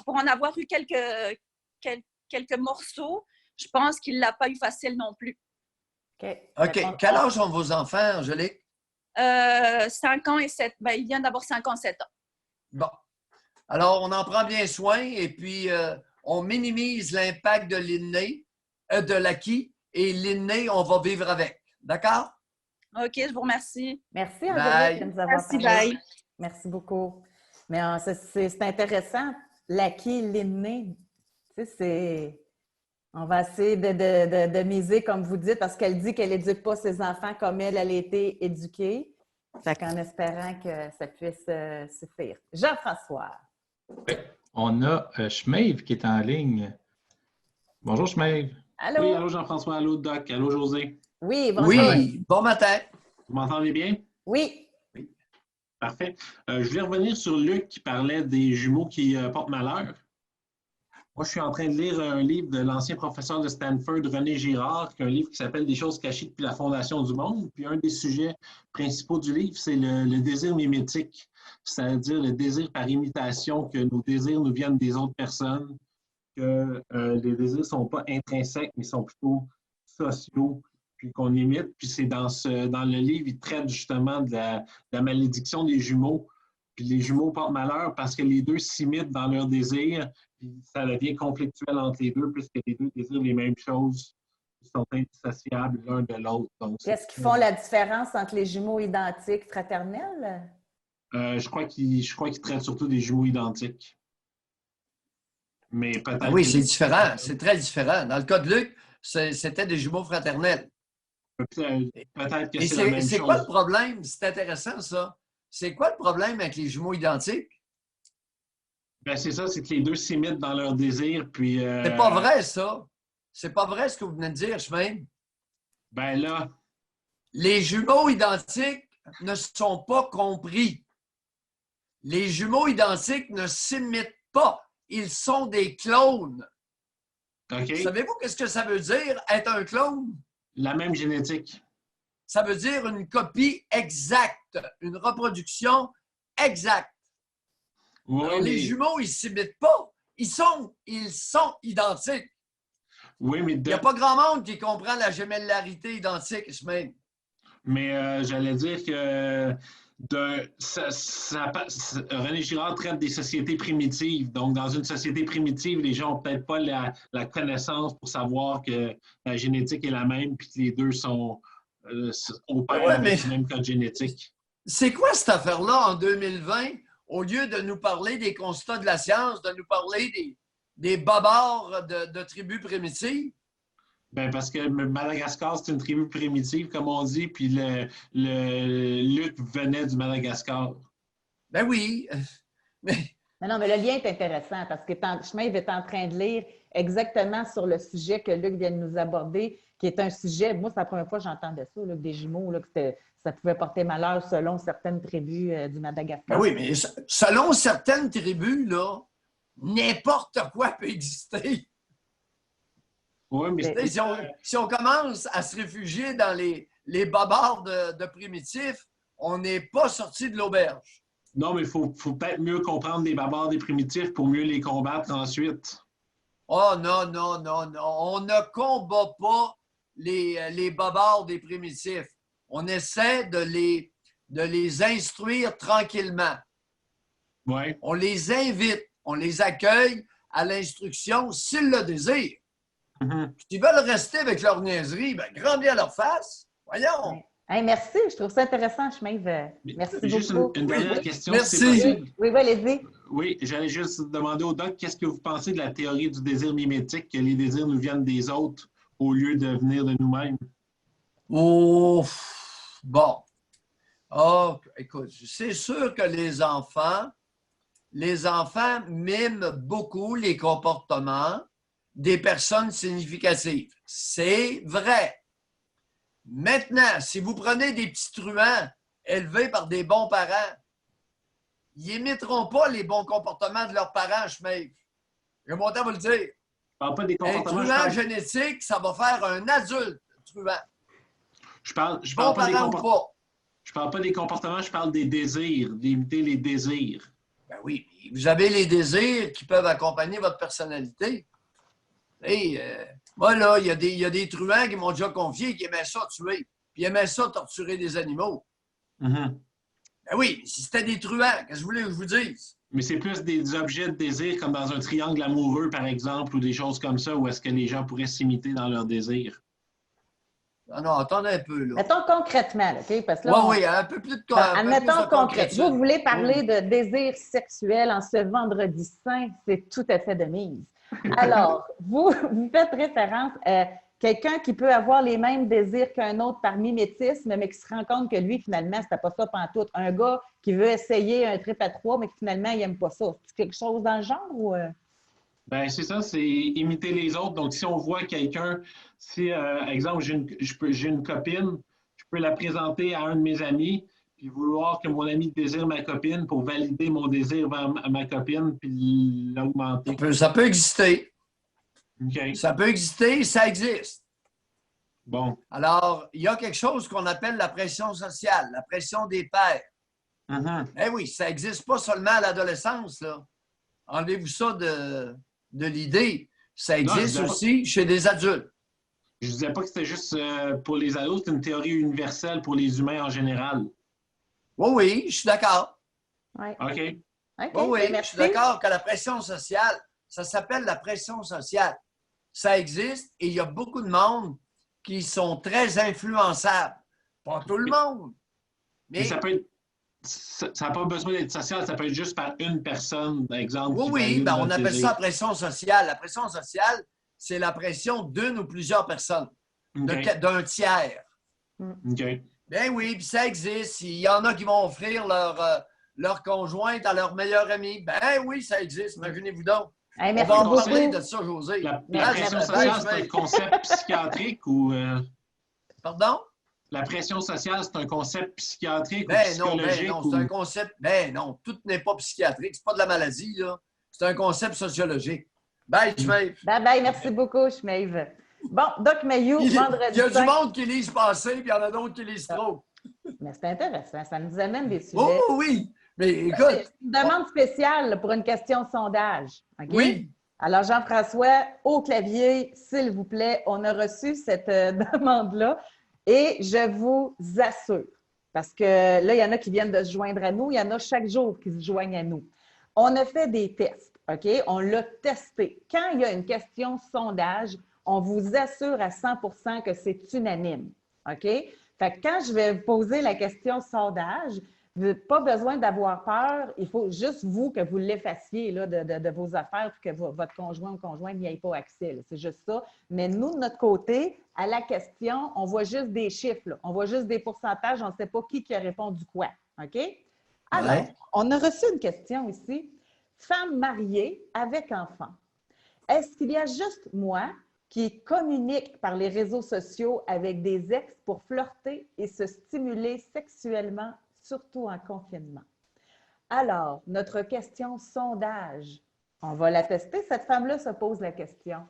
pour en avoir eu quelques morceaux, je pense qu'il ne l'a pas eu facile non plus. OK. Quel âge ont vos enfants, Angélique? 5 ans et 7. Il vient d'avoir 5 ans, 7 ans. Bon. Alors, on en prend bien soin et puis on minimise l'impact de l'inné, de l'acquis, et l'inné, on va vivre avec. D'accord? OK, je vous remercie. Merci, Angélique, de nous avoir parlé. Bye. Merci beaucoup. Mais c'est intéressant, l'acquis, l'inné. Tu sais, on va essayer de miser, comme vous dites, parce qu'elle dit qu'elle n'éduque pas ses enfants comme elle a été éduquée. Fait qu'en espérant que ça puisse suffire. Jean-François. On a Schmeive qui est en ligne. Bonjour, Schmeive. Allô? Oui, allô Jean-François, allô Doc, allô José. Oui, bonjour. Oui, bon matin. Vous m'entendez bien? Oui. Parfait. Je voulais revenir sur Luc qui parlait des jumeaux qui portent malheur. Moi, je suis en train de lire un livre de l'ancien professeur de Stanford, René Girard, qui est un livre qui s'appelle « Des choses cachées depuis la fondation du monde ». Puis un des sujets principaux du livre, c'est le désir mimétique, c'est-à-dire le désir par imitation, que nos désirs nous viennent des autres personnes, que les désirs ne sont pas intrinsèques, mais sont plutôt sociaux, puis qu'on imite. Puis c'est dans le livre, il traite justement de la malédiction des jumeaux. Puis les jumeaux portent malheur parce que les deux s'imitent dans leurs désirs, puis ça devient conflictuel entre les deux, puisque les deux désirent les mêmes choses, ils sont indissociables l'un de l'autre. Qu'est-ce qui font la différence entre les jumeaux identiques fraternels? Je crois qu'ils traitent surtout des jumeaux identiques. Mais peut-être. Oui, c'est différent. C'est très différent. Dans le cas de Luc, c'était des jumeaux fraternels. Peut-être que c'est la même chose. C'est quoi le problème? C'est intéressant, ça. C'est quoi le problème avec les jumeaux identiques? Ben, c'est ça, c'est que les deux s'imitent dans leurs désirs, puis... C'est pas vrai, ça. C'est pas vrai ce que vous venez de dire, Chemin. Ben là... Les jumeaux identiques ne sont pas compris. Les jumeaux identiques ne s'imitent pas. Ils sont des clones. OK. Savez-vous qu'est-ce que ça veut dire, être un clone? La même génétique. Ça veut dire une copie exacte, une reproduction exacte. Oui, Alors, les jumeaux, ils ne s'imitent pas. Ils sont identiques. Oui, mais Il n'y a pas grand monde qui comprend la gémellarité identique, Ismaël. Mais j'allais dire que René Girard traite des sociétés primitives. Donc, dans une société primitive, les gens n'ont peut-être pas la connaissance pour savoir que la génétique est la même puis que les deux sont opèrent avec le même code génétique. C'est quoi cette affaire-là en 2020? Au lieu de nous parler des constats de la science, de nous parler des bobards de tribus primitives? Ben parce que Madagascar, c'est une tribu primitive, comme on dit, puis le Luc venait du Madagascar. Ben oui. Mais non, mais le lien est intéressant parce que Schmeib est en train de lire exactement sur le sujet que Luc vient de nous aborder, qui est un sujet, moi, c'est la première fois que j'entendais ça, là, des jumeaux, là, que ça pouvait porter malheur selon certaines tribus du Madagascar. Ben oui, mais selon certaines tribus, là, n'importe quoi peut exister. Oui, mais si on commence à se réfugier dans les bobards de primitifs, on n'est pas sorti de l'auberge. Non, mais il faut peut-être mieux comprendre les babards des primitifs pour mieux les combattre ensuite. Oh non, non, non, non. On ne combat pas les bobards des primitifs. On essaie de les instruire tranquillement. Ouais. On les invite, on les accueille à l'instruction s'ils le désirent. S'ils veulent rester avec leur niaiserie, ben, grand bien leur face. Voyons. Ouais. Hey, merci, je trouve ça intéressant, Schmeib. Merci juste beaucoup. une dernière question, merci. si c'est possible. Oui, allez-y. Oui, j'allais juste demander au doc, qu'est-ce que vous pensez de la théorie du désir mimétique, que les désirs nous viennent des autres au lieu de venir de nous-mêmes? Oh, bon. Oh, écoute, c'est sûr que les enfants miment beaucoup les comportements des personnes significatives. C'est vrai. Maintenant, si vous prenez des petits truands élevés par des bons parents, ils n'imiteront pas les bons comportements de leurs parents, Schmeib. J'ai mon temps à vous le dire. Je parle pas des comportements. Un truand génétique, ça va faire un adulte truand. Je parle pas des comportements, je parle des désirs, d'imiter les désirs. Ben oui, vous avez les désirs qui peuvent accompagner votre personnalité. Hey, moi, là, il y a des truands qui m'ont déjà confié qui aimaient ça tuer, puis ils aimaient ça torturer des animaux. Ben oui, si c'était des truands, qu'est-ce que vous voulez que je vous dise? Mais c'est plus des objets de désir, comme dans un triangle amoureux, par exemple, ou des choses comme ça, où est-ce que les gens pourraient s'imiter dans leurs désirs? Non, attendez un peu, là. Mettons concrètement, là, OK? Parce que là, oui, un peu plus de admettons concrètement. Vous voulez parler de désir sexuel en ce vendredi saint, c'est tout à fait de mise. Alors, vous faites référence à quelqu'un qui peut avoir les mêmes désirs qu'un autre par mimétisme, mais qui se rend compte que lui, finalement, c'était pas ça pantoute. Un gars qui veut essayer un trip à trois, mais qui finalement, il n'aime pas ça. C'est quelque chose dans le genre ou... Ben c'est ça, c'est imiter les autres. Donc, si on voit quelqu'un, si, exemple, j'ai une copine, je peux la présenter à un de mes amis, puis vouloir que mon ami désire ma copine pour valider mon désir vers ma copine, puis l'augmenter. Ça peut exister. Okay. Ça peut exister, ça existe. Bon. Alors, il y a quelque chose qu'on appelle la pression sociale, la pression des pairs. Eh oui, ça n'existe pas seulement à l'adolescence, là. Enlevez-vous ça de l'idée. Ça existe aussi chez des adultes. Je ne disais pas que c'était juste pour les ados, c'est une théorie universelle pour les humains en général. Oui, je suis d'accord. Ouais. OK. Oui, je suis d'accord que la pression sociale, ça s'appelle la pression sociale. Ça existe et il y a beaucoup de monde qui sont très influençables. Pas tout le monde. Mais ça peut être. Ça n'a pas besoin d'être social, ça peut être juste par une personne, par exemple. Oui, ben on appelle ça la pression sociale. La pression sociale, c'est la pression d'une ou plusieurs personnes, d'un tiers. OK. Ben oui, puis ça existe. Il y en a qui vont offrir leur conjointe à leur meilleur ami. Ben oui, ça existe. Imaginez-vous donc. Hey, on va en parler de ça, José. La pression sociale, c'est un concept psychiatrique ou... Pardon? La pression sociale, c'est un concept psychiatrique ou Ben psychologique? non, c'est un concept... Ben non, tout n'est pas psychiatrique. C'est pas de la maladie, là. C'est un concept sociologique. Bye, Shmeiv. Bye, merci beaucoup, Shmeiv. Bon, Doc Mayou, vendredi. Il y a du monde qui lise passer, puis il y en a d'autres qui lisent trop. Mais c'est intéressant, ça nous amène des sujets. Oh oui! Mais écoute. C'est une demande spéciale pour une question de sondage. Okay? Oui. Alors, Jean-François, au clavier, s'il vous plaît, on a reçu cette demande-là et je vous assure, parce que là, il y en a qui viennent de se joindre à nous, il y en a chaque jour qui se joignent à nous. On a fait des tests, OK? On l'a testé. Quand il y a une question sondage, on vous assure à 100% que c'est unanime, OK? Fait que quand je vais vous poser la question sondage, vous n'avez pas besoin d'avoir peur. Il faut juste vous que vous l'effaciez là, de vos affaires pour que votre conjoint ou conjointe n'y ait pas accès. C'est juste ça. Mais nous, de notre côté, à la question, on voit juste des chiffres. Là. On voit juste des pourcentages. On ne sait pas qui a répondu quoi. OK? Alors, on a reçu une question ici. Femme mariée avec enfant. Est-ce qu'il y a juste moi qui communique par les réseaux sociaux avec des ex pour flirter et se stimuler sexuellement, surtout en confinement? Alors, notre question sondage, on va la tester. Cette femme-là se pose la question.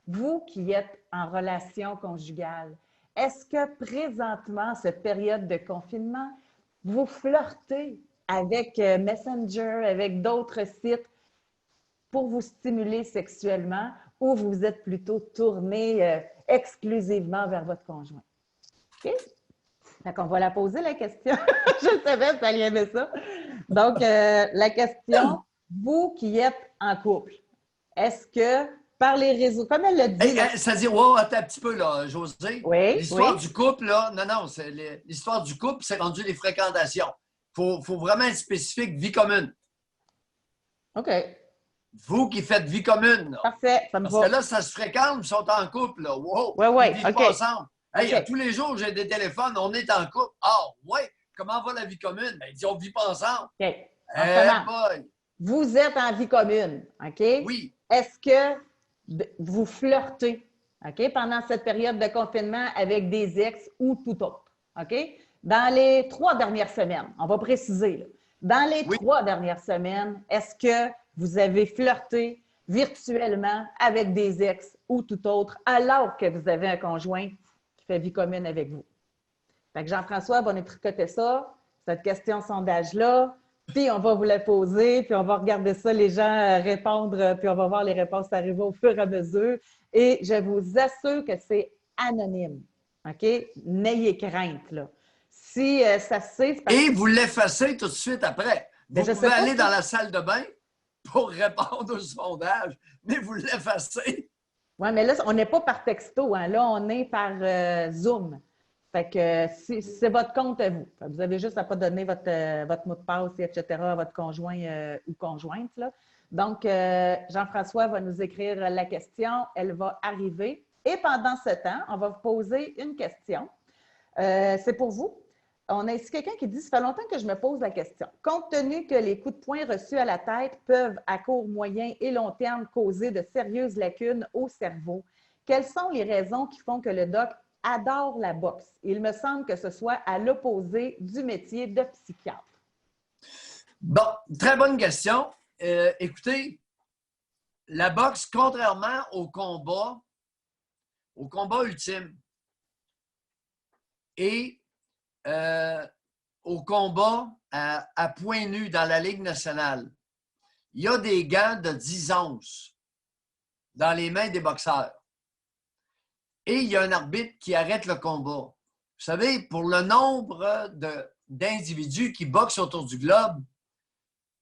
Vous qui êtes en relation conjugale, est-ce que présentement, cette période de confinement, vous flirtez avec Messenger, avec d'autres sites pour vous stimuler sexuellement ou vous êtes plutôt tourné exclusivement vers votre conjoint? OK? Donc, on va la poser, la question. Je savais que vous alliez aimer ça. Donc, la question, vous qui êtes en couple, est-ce que par les réseaux, comme elle l'a dit... C'est-à-dire, wow, attends un petit peu, là, Josée. Oui, l'histoire du couple, là, non, c'est l'histoire du couple, c'est rendu les fréquentations. Il faut vraiment être spécifique, vie commune. OK. Vous qui faites vie commune. Là. Parfait, ça me va. Parce que là, ça se fréquente, ils sont en couple, là. Wow! Oui, ils vivent OK. pas ensemble. Hey, OK. tous les jours, j'ai des téléphones, on est en couple. Ah, ouais, comment va la vie commune? Ben, ils disent, on ne vit pas ensemble. OK. Boy. Vous êtes en vie commune, OK? Oui. Est-ce que vous flirtez, OK, pendant cette période de confinement avec des ex ou tout autre, OK? Dans les 3 dernières semaines, on va préciser, là. Dans les 3 dernières semaines, est-ce que vous avez flirté virtuellement avec des ex ou tout autre alors que vous avez un conjoint qui fait vie commune avec vous? Fait que Jean-François va nous tricoter ça, cette question sondage-là, puis on va vous la poser, puis on va regarder ça, les gens répondre, puis on va voir les réponses arriver au fur et à mesure. Et je vous assure que c'est anonyme. OK? N'ayez crainte, là. Si ça se sait... Et vous l'effacez tout de suite après. Vous pouvez aller dans la salle de bain pour répondre au sondage, mais vous l'effacez. Oui, mais là, on n'est pas par texto. Hein. Là, on est par Zoom. Fait que c'est votre compte à vous. Vous avez juste à ne pas donner votre mot de passe, etc., à votre conjoint ou conjointe. Là. Donc, Jean-François va nous écrire la question. Elle va arriver. Et pendant ce temps, on va vous poser une question. C'est pour vous. On a ici quelqu'un qui dit « Ça fait longtemps que je me pose la question. Compte tenu que les coups de poing reçus à la tête peuvent, à court, moyen et long terme, causer de sérieuses lacunes au cerveau, quelles sont les raisons qui font que le doc adore la boxe? Il me semble que ce soit à l'opposé du métier de psychiatre. » Bon, très bonne question. Écoutez, la boxe, contrairement au combat ultime et au combat à point nu dans la Ligue nationale, il y a des gants de 10 onces dans les mains des boxeurs. Et il y a un arbitre qui arrête le combat. Vous savez, pour le nombre d'individus qui boxent autour du globe,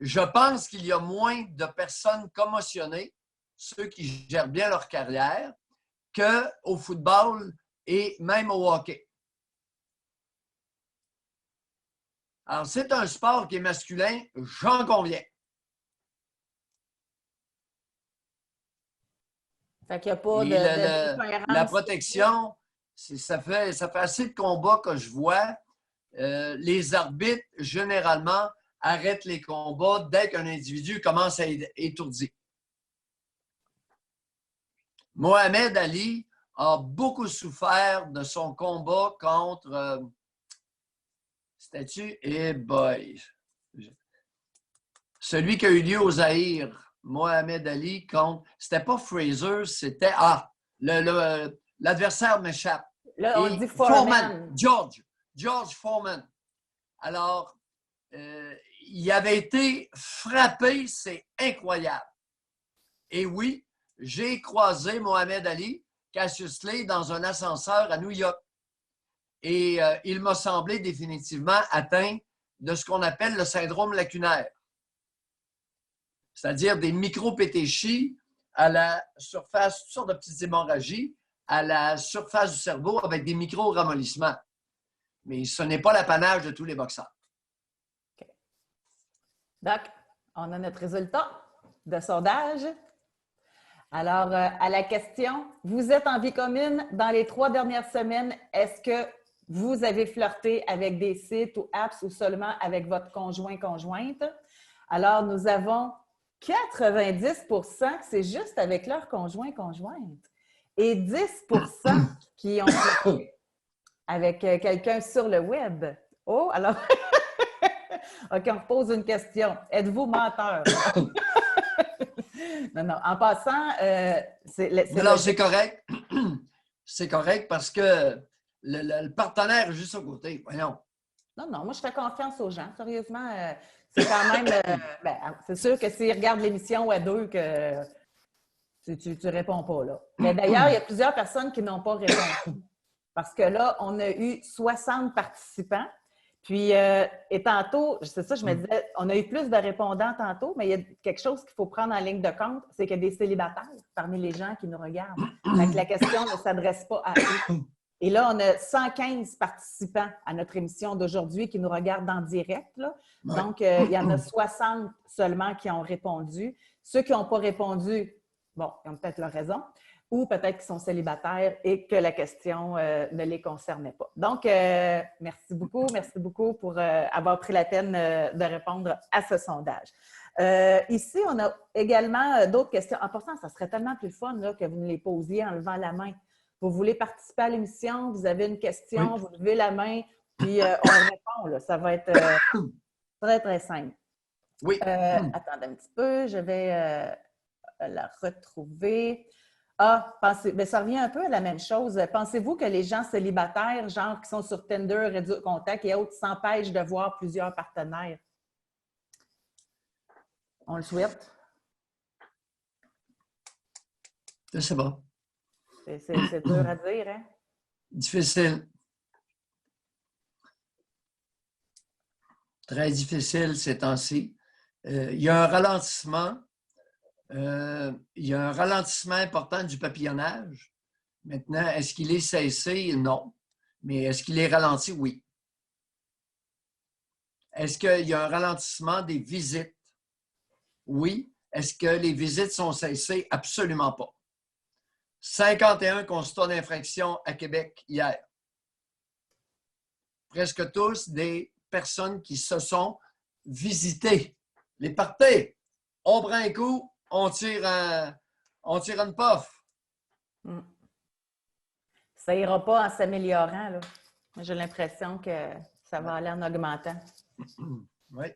je pense qu'il y a moins de personnes commotionnées, ceux qui gèrent bien leur carrière, qu'au football et même au hockey. Alors, c'est un sport qui est masculin, j'en conviens. Fait qu'il n'y a pas de la protection, ça fait assez de combats que je vois. Les arbitres, généralement, arrêtent les combats dès qu'un individu commence à être étourdi. Mohamed Ali a beaucoup souffert de son combat contre... C'était-tu? Eh boy! Celui qui a eu lieu au Zaïre. Mohamed Ali contre... C'était pas Fraser, c'était... l'adversaire m'échappe. Là, on dit Foreman. George Foreman. Alors, il avait été frappé, c'est incroyable. Et oui, j'ai croisé Mohamed Ali, Cassius Clay, dans un ascenseur à New York. Et il m'a semblé définitivement atteint de ce qu'on appelle le syndrome lacunaire. C'est-à-dire des micro-pétéchies à la surface, toutes sortes de petites hémorragies à la surface du cerveau avec des micro-ramollissements. Mais ce n'est pas l'apanage de tous les boxeurs. OK. Donc, on a notre résultat de sondage. Alors, à la question, vous êtes en vie commune dans les 3 dernières semaines. Est-ce que vous avez flirté avec des sites ou apps ou seulement avec votre conjoint-conjointe? Alors, nous avons 90 que c'est juste avec leur conjoint-conjointe et 10 qui ont flirté avec quelqu'un sur le web. Oh, alors, OK, on repose une question. Êtes-vous menteur? Non, en passant, c'est correct. C'est correct parce que le partenaire est juste à côté. Voyons. Non, moi, je fais confiance aux gens. Sérieusement, c'est quand même... c'est sûr que s'ils regardent l'émission à 2, que tu réponds pas, là. Mais d'ailleurs, il y a plusieurs personnes qui n'ont pas répondu. Parce que là, on a eu 60 participants. Puis, et tantôt, c'est ça, je me disais, on a eu plus de répondants tantôt, mais il y a quelque chose qu'il faut prendre en ligne de compte, c'est qu'il y a des célibataires parmi les gens qui nous regardent. Donc, la question ne s'adresse pas à eux. Et là, on a 115 participants à notre émission d'aujourd'hui qui nous regardent en direct, là. Ouais. Donc, il y en a 60 seulement qui ont répondu. Ceux qui n'ont pas répondu, bon, ils ont peut-être leur raison, ou peut-être qu'ils sont célibataires et que la question ne les concernait pas. Donc, merci beaucoup pour avoir pris la peine de répondre à ce sondage. Ici, on a également d'autres questions. En passant, ça serait tellement plus fun là, que vous nous les posiez en levant la main. Vous voulez participer à l'émission, vous avez une question, vous levez la main, puis on répond. Là. Ça va être très, très simple. Oui. Attendez un petit peu, je vais la retrouver. Mais ça revient un peu à la même chose. Pensez-vous que les gens célibataires, genre qui sont sur Tinder, Réseau Contact et autres, s'empêchent de voir plusieurs partenaires? On le souhaite? Je sais pas. C'est dur à dire, hein? Difficile. Très difficile ces temps-ci. Il y a un ralentissement. Il y a un ralentissement important du papillonnage. Maintenant, est-ce qu'il est cessé? Non. Mais est-ce qu'il est ralenti? Oui. Est-ce qu'il y a un ralentissement des visites? Oui. Est-ce que les visites sont cessées? Absolument pas. 51 constats d'infraction à Québec hier. Presque tous des personnes qui se sont visitées. Les parties. On prend un coup, on tire une puff. Ça ira pas en s'améliorant, là. J'ai l'impression que ça va aller en augmentant. Oui.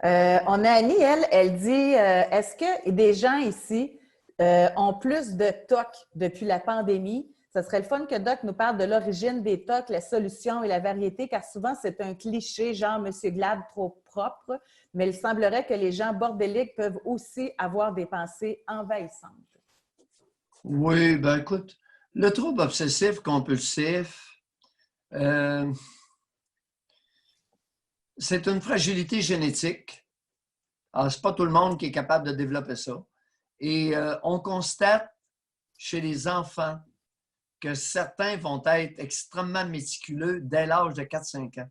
On a Annie, elle dit, est-ce que des gens ici ont plus de TOC depuis la pandémie? Ce serait le fun que Doc nous parle de l'origine des TOC, la solution et la variété, car souvent, c'est un cliché, genre « Monsieur Glad, trop propre », mais il semblerait que les gens bordéliques peuvent aussi avoir des pensées envahissantes. Oui, ben écoute, le trouble obsessif-compulsif, c'est une fragilité génétique. Alors, ce n'est pas tout le monde qui est capable de développer ça. Et on constate chez les enfants que certains vont être extrêmement méticuleux dès l'âge de 4-5 ans.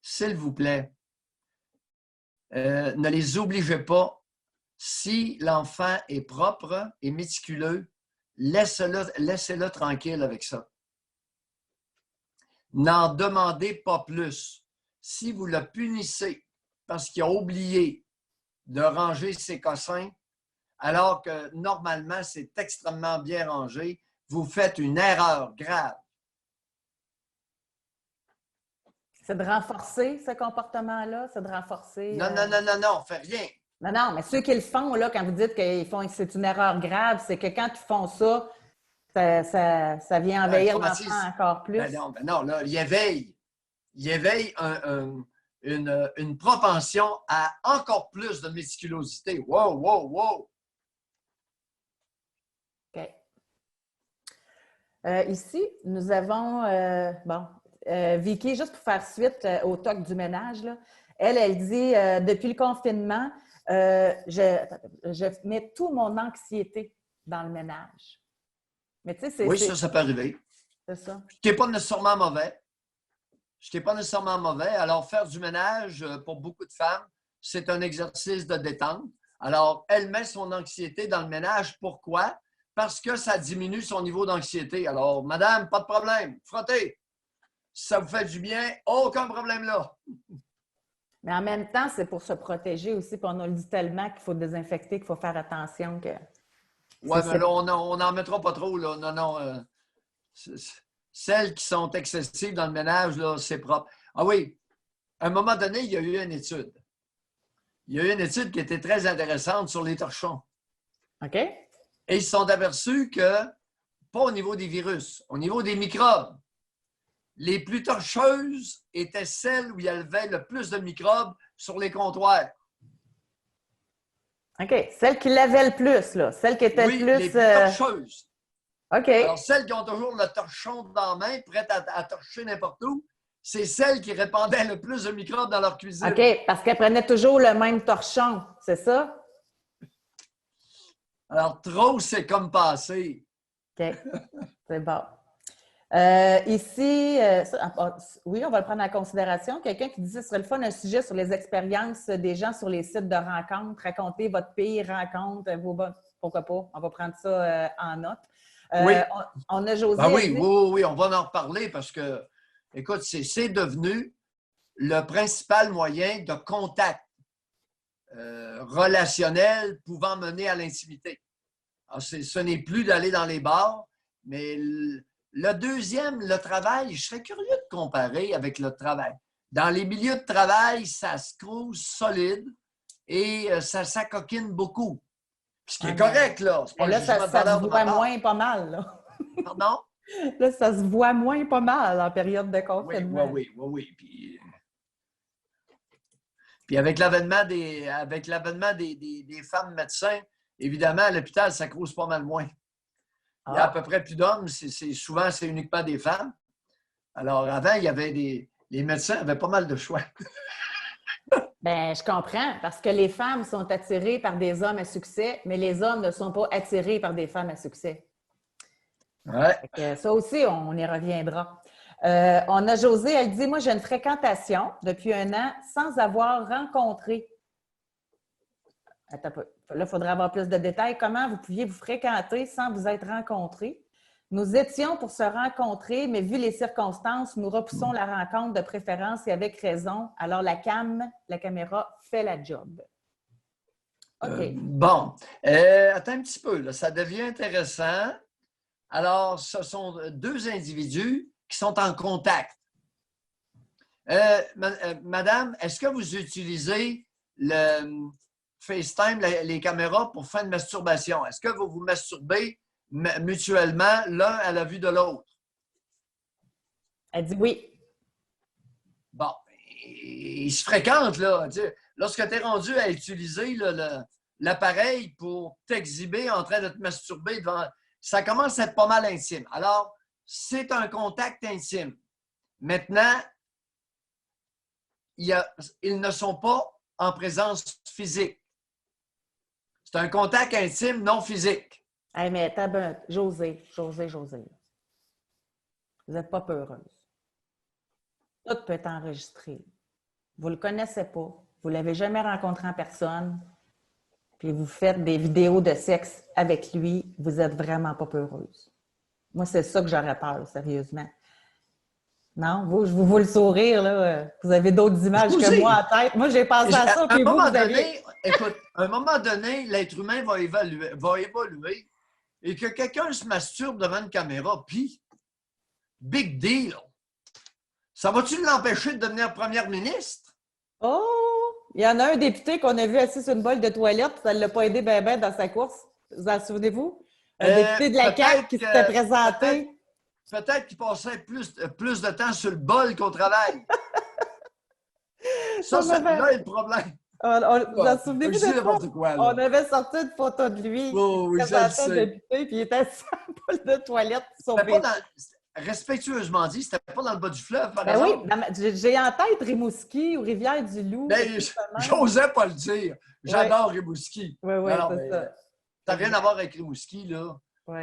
S'il vous plaît, ne les obligez pas. Si l'enfant est propre et méticuleux, laissez-le tranquille avec ça. N'en demandez pas plus. Si vous le punissez parce qu'il a oublié de ranger ses cossins, alors que normalement, c'est extrêmement bien rangé, vous faites une erreur grave. C'est de renforcer ce comportement-là? C'est de renforcer... Non, on ne fait rien. Non, non, mais ceux qui le font, là, quand vous dites que c'est une erreur grave, c'est que quand ils font ça, ça vient envahir l'enfant encore plus. Ben non, là, il éveille une propension à encore plus de méticulosité. Wow, wow, wow! OK. Ici, nous avons, Vicky, juste pour faire suite au toc du ménage, là, elle dit, depuis le confinement, je mets toute mon anxiété dans le ménage. Mais tu sais, oui, ça peut arriver. C'est ça. Ce qui n'est pas nécessairement mauvais. Ce qui n'est pas nécessairement mauvais. Alors, faire du ménage, pour beaucoup de femmes, c'est un exercice de détente. Alors, elle met son anxiété dans le ménage. Pourquoi? Parce que ça diminue son niveau d'anxiété. Alors, madame, pas de problème. Frottez. Si ça vous fait du bien, aucun problème là. Mais en même temps, c'est pour se protéger aussi. Puis on a le dit tellement qu'il faut désinfecter, qu'il faut faire attention que... Oui, mais là, on n'en mettra pas trop. Là. Non. Celles qui sont excessives dans le ménage, là, c'est propre. Ah oui, à un moment donné, il y a eu une étude. Il y a eu une étude qui était très intéressante sur les torchons. OK. Et ils se sont aperçus que, pas au niveau des virus, au niveau des microbes, les plus torcheuses étaient celles où il y avait le plus de microbes sur les comptoirs. OK. Celles qui l'avaient le plus, là. Celles qui étaient oui, le plus... les plus torcheuses. OK. Alors, celles qui ont toujours le torchon dans la main, prêtes à torcher n'importe où, c'est celles qui répandaient le plus de microbes dans leur cuisine. OK, parce qu'elles prenaient toujours le même torchon, c'est ça? Alors, trop, c'est comme passé. OK, c'est bon. Ici, oui, on va le prendre en considération. Quelqu'un qui dit que ce serait le fun, un sujet sur les expériences des gens sur les sites de rencontres. Racontez votre pire rencontre, pourquoi pas? On va prendre ça en note. Oui. On a José. Ben oui, on va en reparler parce que, écoute, c'est devenu le principal moyen de contact relationnel pouvant mener à l'intimité. Ce n'est plus d'aller dans les bars, mais le deuxième, le travail, je serais curieux de comparer avec le travail. Dans les milieux de travail, ça se crouse solide et ça s'acoquine beaucoup. Ce qui est correct, là. C'est pas là, ça se voit moins pas mal, là. Pardon? Là, ça se voit moins pas mal en période de confinement. Oui. Puis avec l'avènement des femmes médecins, évidemment, à l'hôpital, ça crouse pas mal moins. Il y a à peu près plus d'hommes. Souvent, c'est uniquement des femmes. Alors, avant, il y avait les médecins avaient pas mal de choix. Bien, je comprends, parce que les femmes sont attirées par des hommes à succès, mais les hommes ne sont pas attirés par des femmes à succès. Ouais. Ça aussi, on y reviendra. On a Josée, elle dit, moi, j'ai une fréquentation depuis 1 an sans avoir rencontré. Attends un peu. Là, il faudrait avoir plus de détails. Comment vous pouviez vous fréquenter sans vous être rencontrés? Nous étions pour se rencontrer, mais vu les circonstances, nous repoussons la rencontre de préférence et avec raison. Alors, la caméra fait la job. OK. Bon. Attends un petit peu. Là, ça devient intéressant. Alors, ce sont 2 individus qui sont en contact. Madame, est-ce que vous utilisez le FaceTime, les caméras pour faire une masturbation? Est-ce que vous vous masturbez mutuellement l'un à la vue de l'autre? Elle dit oui. Bon, ils se fréquentent, là. Lorsque tu es rendu à utiliser l'appareil pour t'exhiber en train de te masturber devant... Ça commence à être pas mal intime. Alors, c'est un contact intime. Maintenant, ils ne sont pas en présence physique. C'est un contact intime non physique. Hey, mais Josée. Vous n'êtes pas peureuse. Tout peut être enregistré. Vous ne le connaissez pas. Vous ne l'avez jamais rencontré en personne. Puis vous faites des vidéos de sexe avec lui. Vous n'êtes vraiment pas peureuse. Moi, c'est ça que j'aurais peur, sérieusement. Non? Vous le sourire, là. Vous avez d'autres images que moi en tête. Moi, j'ai pensé à ça. Puis Écoute, à un moment donné, l'être humain va évoluer et que quelqu'un se masturbe devant une caméra, puis, big deal. Ça va-tu l'empêcher de devenir première ministre? Oh! Il y en a un député qu'on a vu assis sur une bolle de toilette, ça ne l'a pas aidé bien dans sa course. Vous en souvenez-vous? Un député de la CAQ qui s'était présenté. Peut-être qu'il passait plus de temps sur le bol qu'au travail. Ça, c'est là le problème. Vous en souvenez-vous de n'importe quoi, là. On avait sorti une photo de lui. Oui, je le sais. Député, puis il était assis sur une bolle de toilette. Respectueusement dit, c'était pas dans le bas du fleuve, par exemple. Oui, j'ai en tête Rimouski ou Rivière-du-Loup. J'osais pas le dire. J'adore Rimouski. Oui, c'est ça. Ça n'a rien à voir avec Rimouski, là. Oui.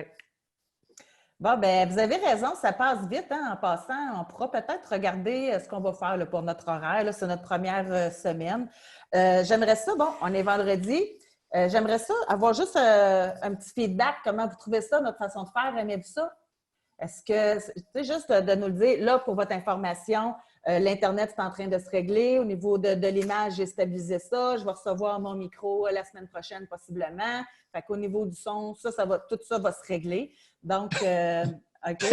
Bon, ben vous avez raison, ça passe vite, hein, en passant. On pourra peut-être regarder ce qu'on va faire là, pour notre horaire. Là, c'est notre première semaine. J'aimerais ça, bon, on est vendredi. J'aimerais ça avoir juste un petit feedback. Comment vous trouvez ça, notre façon de faire? Aimez-vous ça? Est-ce que, tu sais, juste de nous le dire, là, pour votre information, l'Internet est en train de se régler. Au niveau de l'image, j'ai stabilisé ça. Je vais recevoir mon micro la semaine prochaine, possiblement. Fait qu'au niveau du son, tout ça va se régler. Donc, OK.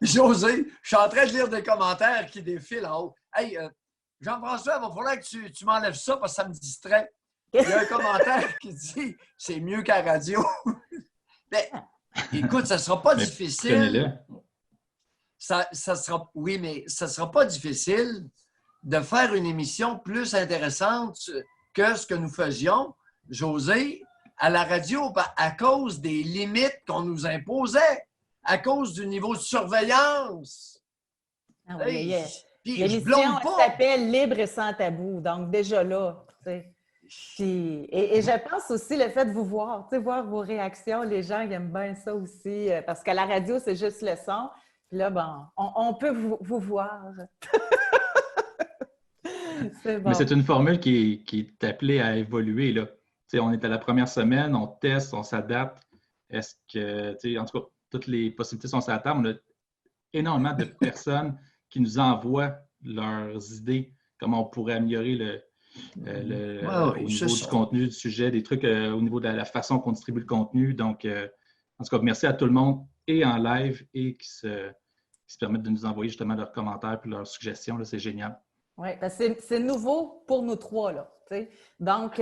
José, je suis en train de lire des commentaires qui défilent en haut. Hey, Jean-François, il va falloir que tu m'enlèves ça parce que ça me distrait. Il y a un commentaire qui dit « C'est mieux qu'à la radio. » Mais écoute, ça ne sera pas difficile. Oui, mais ça ne sera pas difficile de faire une émission plus intéressante que ce que nous faisions, José, à la radio, à cause des limites qu'on nous imposait, à cause du niveau de surveillance. Ah oui, l'émission s'appelle « Libre et sans tabou », donc déjà là, tu sais. Puis, et je pense aussi le fait de vous voir, tu sais, voir vos réactions, les gens ils aiment bien ça aussi, parce qu'à la radio, c'est juste le son. Puis là, bon, on peut vous voir. C'est bon. Mais c'est une formule qui est appelée à évoluer, là. Tu sais, on est à la première semaine, on teste, on s'adapte. Est-ce que, tu sais, en tout cas, toutes les possibilités sont sur la table. On a énormément de personnes qui nous envoient leurs idées, comment on pourrait améliorer au niveau du contenu, du sujet, des trucs au niveau de la façon qu'on distribue le contenu. Donc, en tout cas, merci à tout le monde et en live et qui se permettent de nous envoyer justement leurs commentaires et leurs suggestions. C'est génial. Oui, parce que c'est nouveau pour nous trois, là. T'sais. Donc,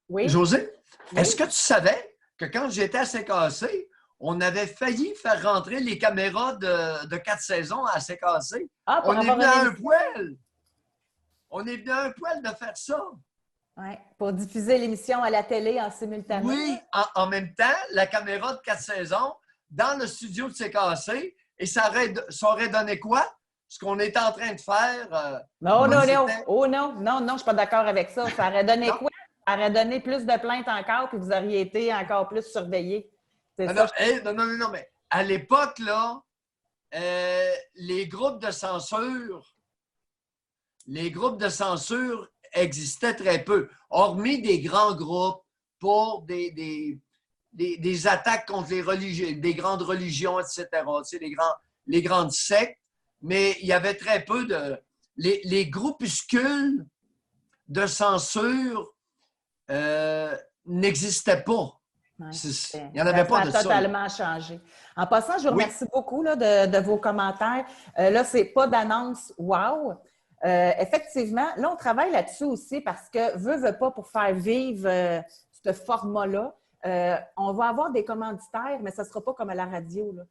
oui. José, est-ce que tu savais que quand j'étais à CKC, on avait failli faire rentrer les caméras de 4 saisons à CKC? Ah, on est venu à un poil! On est venu à un poil de faire ça. Oui, pour diffuser l'émission à la télé en simultané. Oui, en même temps, la caméra de 4 saisons dans le studio de CKC, et ça aurait donné quoi? Ce qu'on était en train de faire. Non. Oh non, je ne suis pas d'accord avec ça. Ça aurait donné quoi? Ça aurait donné plus de plaintes encore, puis vous auriez été encore plus surveillés. Non, mais à l'époque, là, les groupes de censure existaient très peu, hormis des grands groupes pour des attaques contre des grandes religions, etc., tu sais, les grandes sectes, mais il y avait très peu les groupuscules de censure n'existaient pas. Ouais. Il n'y en avait pas de ça. Ça a totalement changé. En passant, je vous remercie beaucoup là, de vos commentaires. Là, ce n'est pas d'annonce « wow ». Effectivement, là, on travaille là-dessus aussi parce que, veut pas, pour faire vivre ce format-là, on va avoir des commanditaires, mais ça ne sera pas comme à la radio. Là.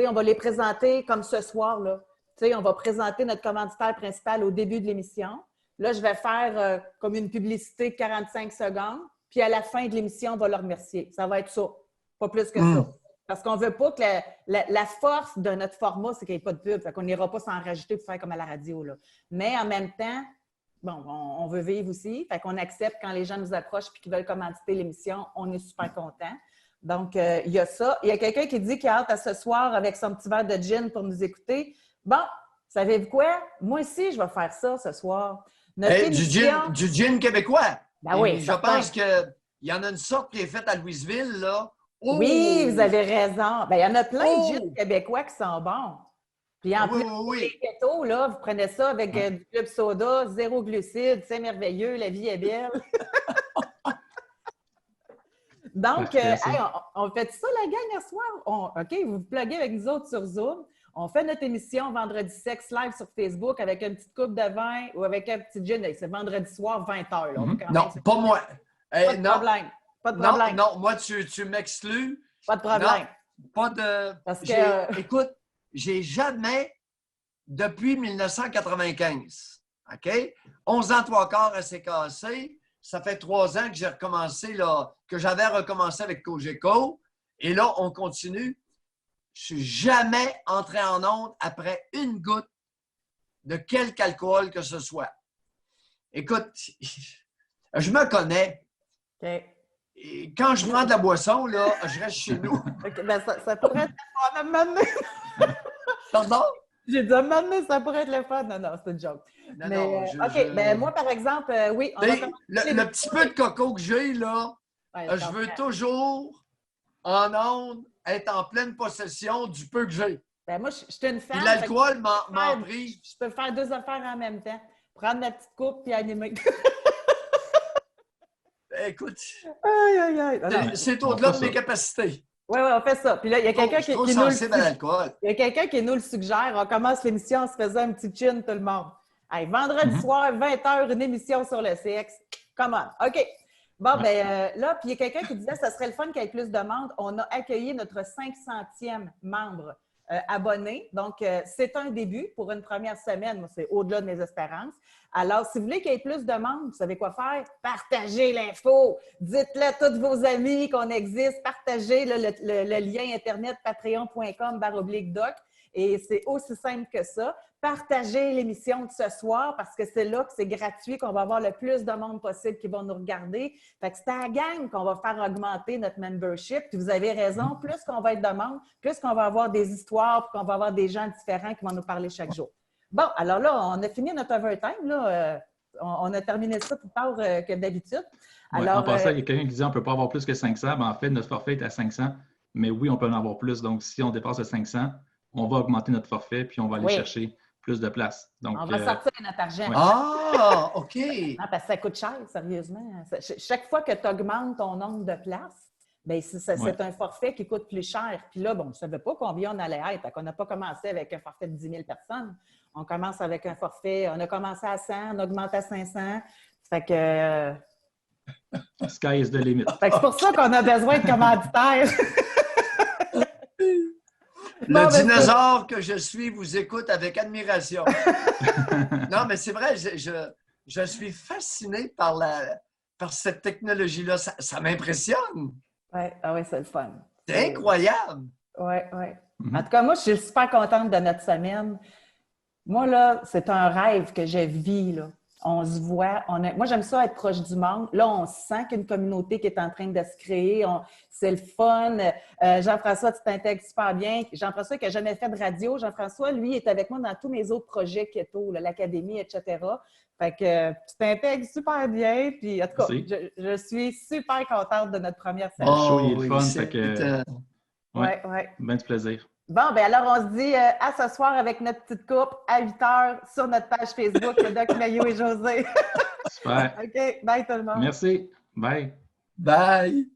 On va les présenter comme ce soir. Là. On va présenter notre commanditaire principal au début de l'émission. Là, je vais faire comme une publicité de 45 secondes, puis à la fin de l'émission, on va le remercier. Ça va être ça, pas plus que ça. Parce qu'on ne veut pas que la force de notre format, c'est qu'il n'y ait pas de pub. Fait qu'on n'ira pas s'en rajouter pour faire comme à la radio. Là. Mais en même temps, bon, on veut vivre aussi. Fait qu'on accepte quand les gens nous approchent et qu'ils veulent commanditer l'émission, on est super contents. Donc, il y a ça. Il y a quelqu'un qui dit qu'il a hâte à ce soir avec son petit verre de gin pour nous écouter. Bon, savez-vous quoi? Moi aussi, je vais faire ça ce soir. Émission... Du gin québécois. Ben oui, je pense qu'il y en a une sorte qui est faite à Louisville, là. Oh! Oui, vous avez raison. Bien, il y en a plein de gins québécois qui sont bons. Puis en plus, les keto, là, vous prenez ça avec du club soda, 0 glucides, c'est merveilleux, la vie est belle. Donc, on fait ça la gang ce soir? OK, vous vous pluguez avec nous autres sur Zoom. On fait notre émission Vendredi Sexe live sur Facebook avec une petite coupe de vin ou avec un petit gin. C'est vendredi soir, 20h. Non, pas moi. Pas de problème. Pas de problème. Non, moi, tu m'exclus. Pas de problème. Non, pas de... Parce que... Écoute, j'ai jamais, depuis 1995, OK? 11 ans, 3/4 à CKC. Ça fait 3 ans que j'ai recommencé, là, que j'avais recommencé avec Cogeco. Et là, on continue. Je suis jamais entré en onde après une goutte de quelque alcool que ce soit. Écoute, je me connais. OK. Et quand je prends de la boisson, là, je reste chez nous. OK, ben ça pourrait être le fun à m'amener. Pardon? J'ai dit à m'amener, ça pourrait être le fun. Non, c'est une joke. Non, Mais, non, OK, ben moi, par exemple, oui. On le petit peu de coco que j'ai, là, je veux toujours, en onde, être en pleine possession du peu que j'ai. Ben moi, je suis une fan. L'alcool m'en prie. Je peux faire 2 affaires en même temps. Prendre ma petite coupe puis animer. Écoute, c'est au-delà de mes capacités. Oui, on fait ça. Puis là, il y a quelqu'un qui nous le suggère. On commence l'émission en se faisant un petit chin, tout le monde. Hey, vendredi soir, 20h, une émission sur le sexe. Come on. OK. Bon, ben là, puis il y a quelqu'un qui disait que ça serait le fun qu'il y ait plus de monde. On a accueilli notre 500e membre abonné. Donc, c'est un début pour une première semaine. Moi, c'est au-delà de mes espérances. Alors, si vous voulez qu'il y ait plus de monde, vous savez quoi faire? Partagez l'info. Dites-le à tous vos amis qu'on existe. Partagez le lien Internet patreon.com/doc. Et c'est aussi simple que ça. Partagez l'émission de ce soir parce que c'est là que c'est gratuit, qu'on va avoir le plus de monde possible qui vont nous regarder. Fait que c'est à la gang qu'on va faire augmenter notre membership. Puis vous avez raison, plus qu'on va être de monde, plus qu'on va avoir des histoires, puis qu'on va avoir des gens différents qui vont nous parler chaque jour. Bon, alors là, on a fini notre overtime. Là. On a terminé ça plus tard que d'habitude. En passant, il y a quelqu'un qui disait qu'on ne peut pas avoir plus que 500. Ben, en fait, notre forfait est à 500. Mais oui, on peut en avoir plus. Donc, si on dépasse le 500, on va augmenter notre forfait puis on va aller chercher plus de place. Donc, on va sortir notre argent. Ah, OK. Non, parce que ça coûte cher, sérieusement. Chaque fois que tu augmentes ton nombre de places, bien, c'est un forfait qui coûte plus cher. Puis là, bon, on ne savait pas combien on allait être. On n'a pas commencé avec un forfait de 10 000 personnes. On commence avec un forfait, on a commencé à 100, on augmente à 500. Fait que... Sky is the limit. Fait que c'est pour ça qu'on a besoin de commanditaires. Le dinosaure que je suis vous écoute avec admiration. Non, mais c'est vrai, je suis fasciné par cette technologie-là. Ça m'impressionne. Oui, c'est le fun. C'est incroyable. Oui. En tout cas, moi, je suis super contente de notre semaine. Moi, là, c'est un rêve que je vis, là. On se voit. Moi, j'aime ça être proche du monde. Là, on sent qu'il y a une communauté qui est en train de se créer. C'est le fun. Jean-François, tu t'intègres super bien. Jean-François qui n'a jamais fait de radio. Jean-François, lui, est avec moi dans tous mes autres projets keto, l'académie, etc. Fait que tu t'intègres super bien. Puis, en tout cas, je suis super contente de notre première série. Oh, il est le fun. Fait que... Ouais. Ben du plaisir. Bon, bien alors on se dit à ce soir avec notre petite coupe à 8h sur notre page Facebook, le Doc Maillot et José. Super. OK, bye tout le monde. Merci. Bye. Bye.